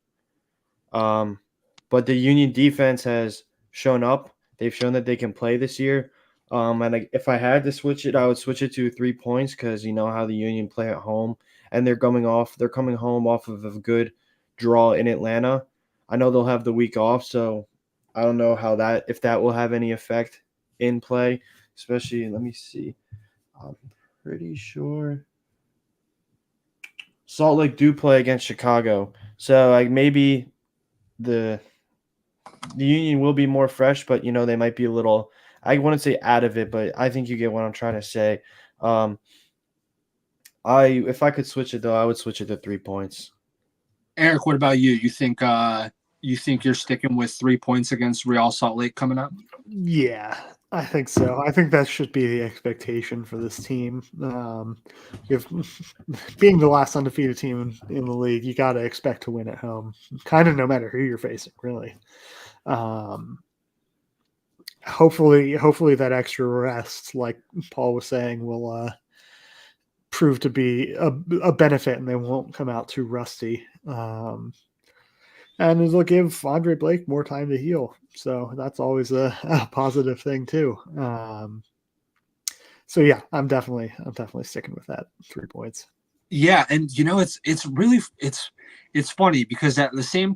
But the Union defense has shown up. They've shown that they can play this year. And if I had to switch it, I would switch it to 3 points because you know how the Union play at home, and they're coming home off of a good draw in Atlanta. I know they'll have the week off, so I don't know if that will have any effect in play. Especially, let me see. I'm pretty sure Salt Lake do play against Chicago, so maybe the Union will be more fresh, but they might be a little. I wouldn't say out of it, but I think you get what I'm trying to say. If I could switch it though, I would switch it to 3 points. Eric, what about you? You think you're sticking with 3 points against Real Salt Lake coming up? Yeah, I think so. I think that should be the expectation for this team. If being the last undefeated team in the league, you got to expect to win at home, kind of no matter who you're facing, really. Um, hopefully that extra rest, like Paul was saying, will prove to be a benefit, and they won't come out too rusty. And it'll give Andre Blake more time to heal. So that's always a positive thing too. So yeah, I'm definitely sticking with that 3 points. Yeah, and it's really it's funny because at the same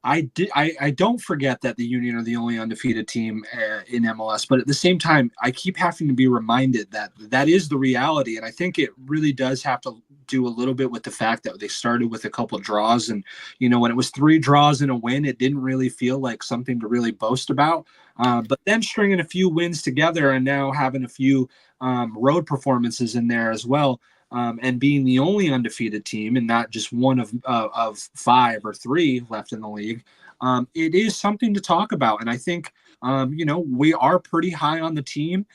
I don't forget that the Union are the only undefeated team in MLS, but at the same time, I keep having to be reminded that that is the reality, and I think it really does have to do a little bit with the fact that they started with a couple of draws, and when it was 3 draws and a win, it didn't really feel like something to really boast about. But then stringing a few wins together and now having a few road performances in there as well. And being the only undefeated team and not just one of 5 or 3 left in the league, it is something to talk about. And I think, we are pretty high on the team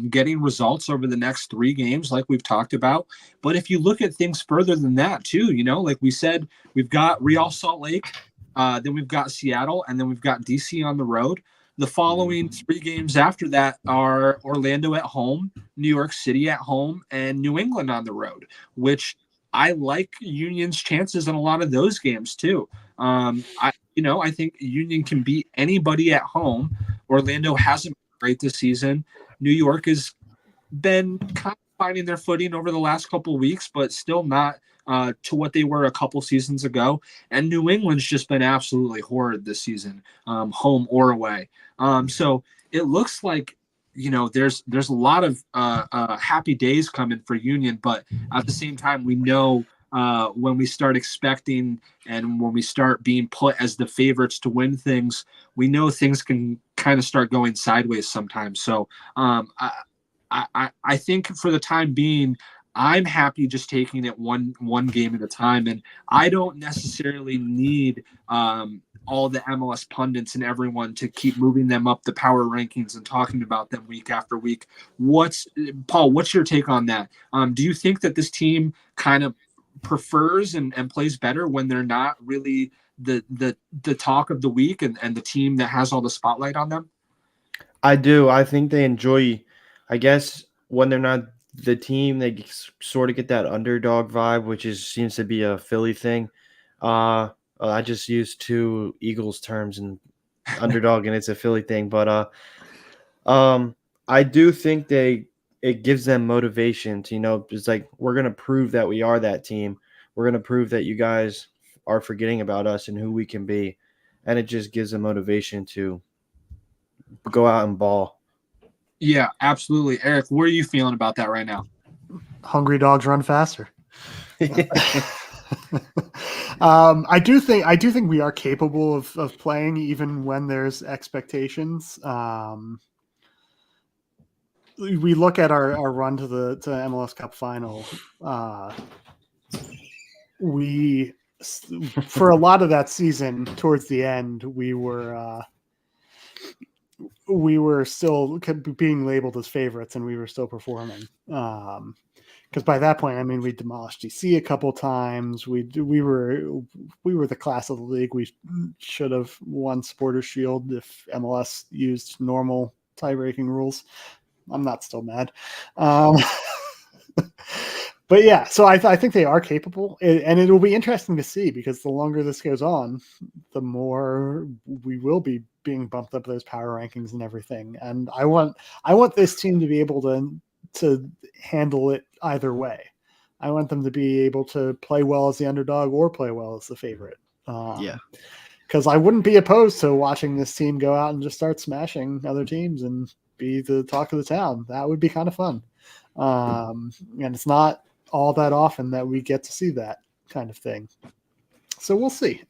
getting results over the next 3 games, like we've talked about. But if you look at things further than that, too, like we said, we've got Real Salt Lake, then we've got Seattle, and then we've got DC on the road. The following 3 games after that are Orlando at home, New York City at home, and New England on the road, which I like Union's chances in a lot of those games too. I think Union can beat anybody at home. Orlando hasn't been great this season. New York has been kind of finding their footing over the last couple of weeks, but still not to what they were a couple seasons ago. And New England's just been absolutely horrid this season, home or away. So it looks like there's a lot of happy days coming for Union, but at the same time, we know when we start expecting and when we start being put as the favorites to win things, we know things can kind of start going sideways sometimes. So I think for the time being, I'm happy just taking it one game at a time, and I don't necessarily need all the MLS pundits and everyone to keep moving them up the power rankings and talking about them week after week. Paul? What's your take on that? Do you think that this team kind of prefers and plays better when they're not really the talk of the week and the team that has all the spotlight on them? I do. I think they enjoy, I guess, when they're not the team, they sort of get that underdog vibe, which seems to be a Philly thing. I just used 2 Eagles terms and underdog, and it's a Philly thing. But I do think it gives them motivation to, it's like, we're going to prove that we are that team. We're going to prove that you guys are forgetting about us and who we can be. And it just gives them motivation to go out and ball. Yeah, absolutely. Eric, where are you feeling about that right now? Hungry dogs run faster. I do think we are capable of playing even when there's expectations. We look at our run to the MLS Cup final. We, for a lot of that season, towards the end, we were still being labeled as favorites, and we were still performing. Because by that point, I mean, we demolished DC a couple times. We were the class of the league. We should have won Supporters Shield if MLS used normal tie-breaking rules. I'm not still mad. But yeah, so I think they are capable, and it will be interesting to see, because the longer this goes on, the more we will be being bumped up those power rankings and everything. And I want this team to be able to handle it either way. I want them to be able to play well as the underdog or play well as the favorite. Yeah. Because I wouldn't be opposed to watching this team go out and just start smashing other teams and be the talk of the town. That would be kind of fun. And it's not all that often that we get to see that kind of thing. So we'll see.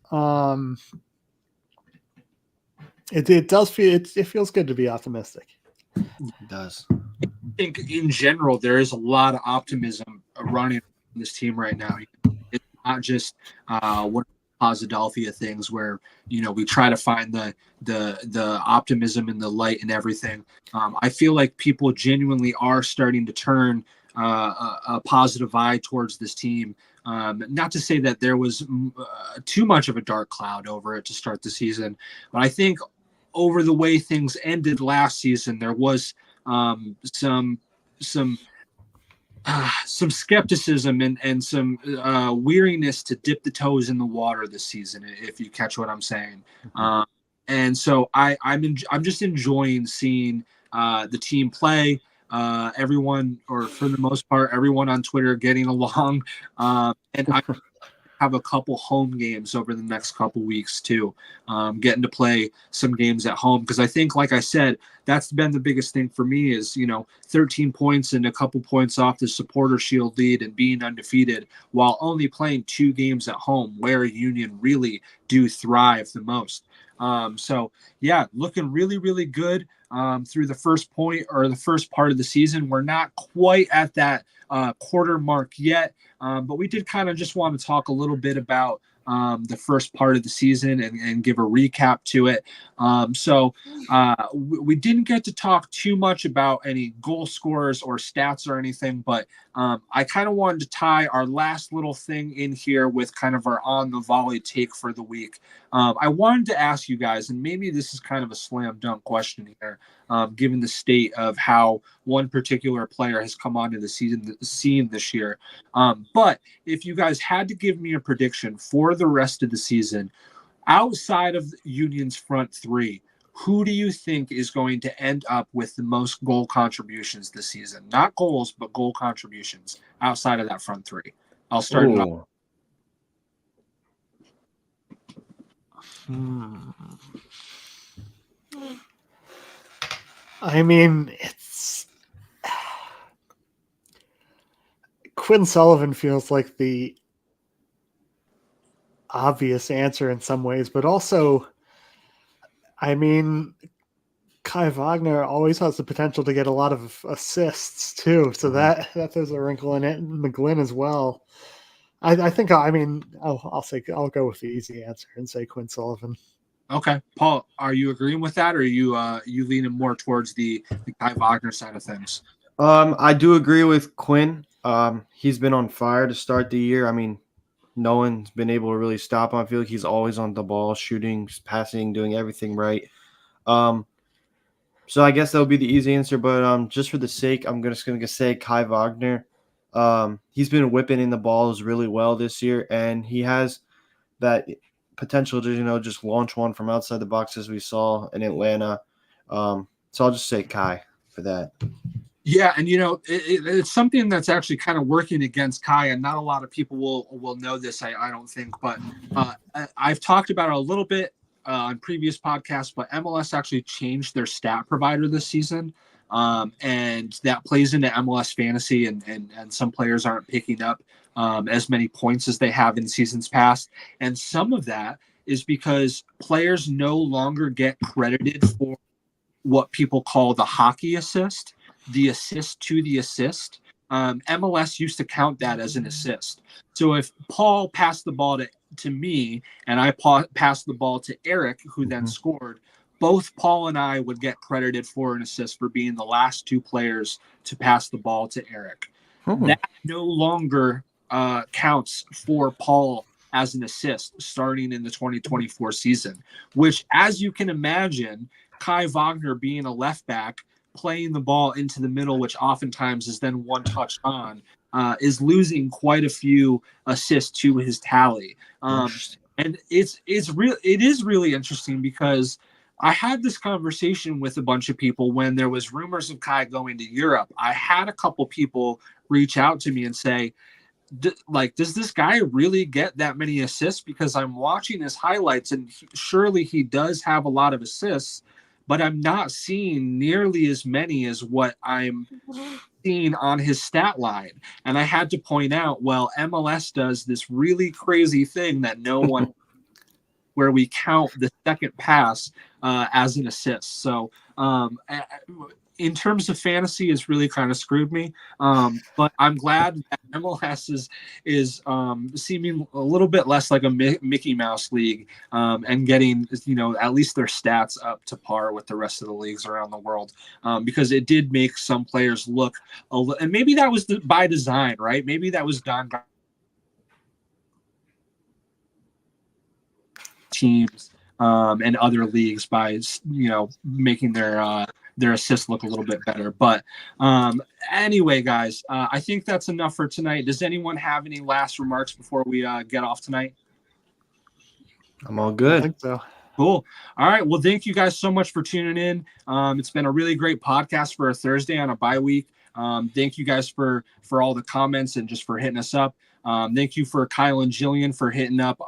It does feel it feels good to be optimistic. It does. I think in general there is a lot of optimism running on this team right now. not just one of the Posidelphia things where we try to find the optimism and the light and everything. I feel like people genuinely are starting to turn a positive eye towards this team. Not to say that there was too much of a dark cloud over it to start the season, but I think over the way things ended last season, there was some skepticism and some weariness to dip the toes in the water this season, if you catch what I'm saying. And so I'm just enjoying seeing the team play. Everyone, or for the most part, everyone on Twitter getting along. And I have a couple home games over the next couple weeks too, getting to play some games at home, because I think, like I said, that's been the biggest thing for me is 13 points and a couple points off the supporter shield lead and being undefeated while only playing 2 games at home, where Union really do thrive the most. So yeah, looking really, really good through the first part of the season. We're not quite at that quarter mark yet, but we did kind of just want to talk a little bit about the first part of the season and give a recap to it. So we didn't get to talk too much about any goal scorers or stats or anything, but I kind of wanted to tie our last little thing in here with kind of our on the volley take for the week. I wanted to ask you guys, and maybe this is kind of a slam dunk question here, given the state of how one particular player has come onto the scene this year. But if you guys had to give me a prediction for the rest of the season, outside of Union's front three, who do you think is going to end up with the most goal contributions this season? Not goals, but goal contributions outside of that front three. I'll start it off. I mean, it's Quinn Sullivan feels like the obvious answer in some ways, but also, I mean, Kai Wagner always has the potential to get a lot of assists too, so that there's a wrinkle in it. And McGlynn as well. I think I'll go with the easy answer and say Quinn Sullivan. Okay, Paul, are you agreeing with that, or are you leaning more towards the Kai Wagner side of things? I do agree with Quinn. He's been on fire to start the year. I mean, no one's been able to really stop him. I feel like he's always on the ball, shooting, passing, doing everything right. So I guess that would be the easy answer, but just for the sake, I'm just going to say Kai Wagner. He's been whipping in the balls really well this year, and he has that potential to, just launch one from outside the box as we saw in Atlanta. So I'll just say Kai for that. Yeah, and it's something that's actually kind of working against Kai, and not a lot of people will know this, I don't think, but I've talked about it a little bit on previous podcasts, but MLS actually changed their stat provider this season, and that plays into MLS fantasy, and some players aren't picking up as many points as they have in seasons past, and some of that is because players no longer get credited for what people call the hockey assist, the assist to the assist. MLS used to count that as an assist. So if Paul passed the ball to me and I passed the ball to Eric, who then scored, both Paul and I would get credited for an assist for being the last 2 players to pass the ball to Eric. That no longer counts for Paul as an assist starting in the 2024 season, which, as you can imagine, Kai Wagner being a left back, playing the ball into the middle, which oftentimes is then one touch on, is losing quite a few assists to his tally. And it is really interesting because I had this conversation with a bunch of people when there was rumors of Kai going to Europe. I had a couple people reach out to me and say, does this guy really get that many assists? Because I'm watching his highlights and surely he does have a lot of assists, but I'm not seeing nearly as many as what I'm seeing on his stat line. And I had to point out, well, MLS does this really crazy thing that no one where we count the second pass as an assist. So in terms of fantasy, it's really kind of screwed me. But I'm glad that MLS is seeming a little bit less like a Mickey Mouse league, and getting, at least their stats up to par with the rest of the leagues around the world, because it did make some players look and maybe that was by design, right? Maybe that was done by teams and other leagues by making their assists look a little bit better. But anyway, guys, I think that's enough for tonight. Does anyone have any last remarks before we get off tonight? I'm all good. I think so. Cool. All right. Well, thank you guys so much for tuning in. It's been a really great podcast for a Thursday on a bye week. Thank you guys for all the comments and just for hitting us up. Thank you for Kyle and Jillian for hitting up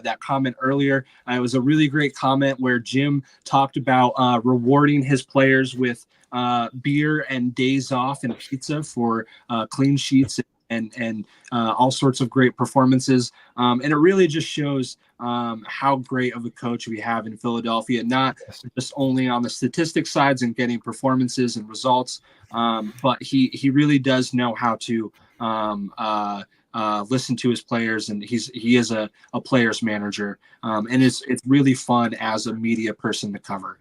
that comment earlier. It was a really great comment where Jim talked about rewarding his players with beer and days off and pizza for clean sheets and all sorts of great performances. And it really just shows how great of a coach we have in Philadelphia, not just only on the statistics sides and getting performances and results, but he really does know how to listen to his players, and he is a player's manager, and it's really fun as a media person to cover.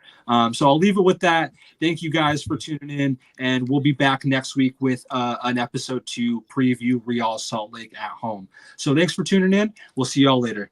So I'll leave it with that. Thank you guys for tuning in, and we'll be back next week with an episode to preview Real Salt Lake at home. So thanks for tuning in. We'll see y'all later.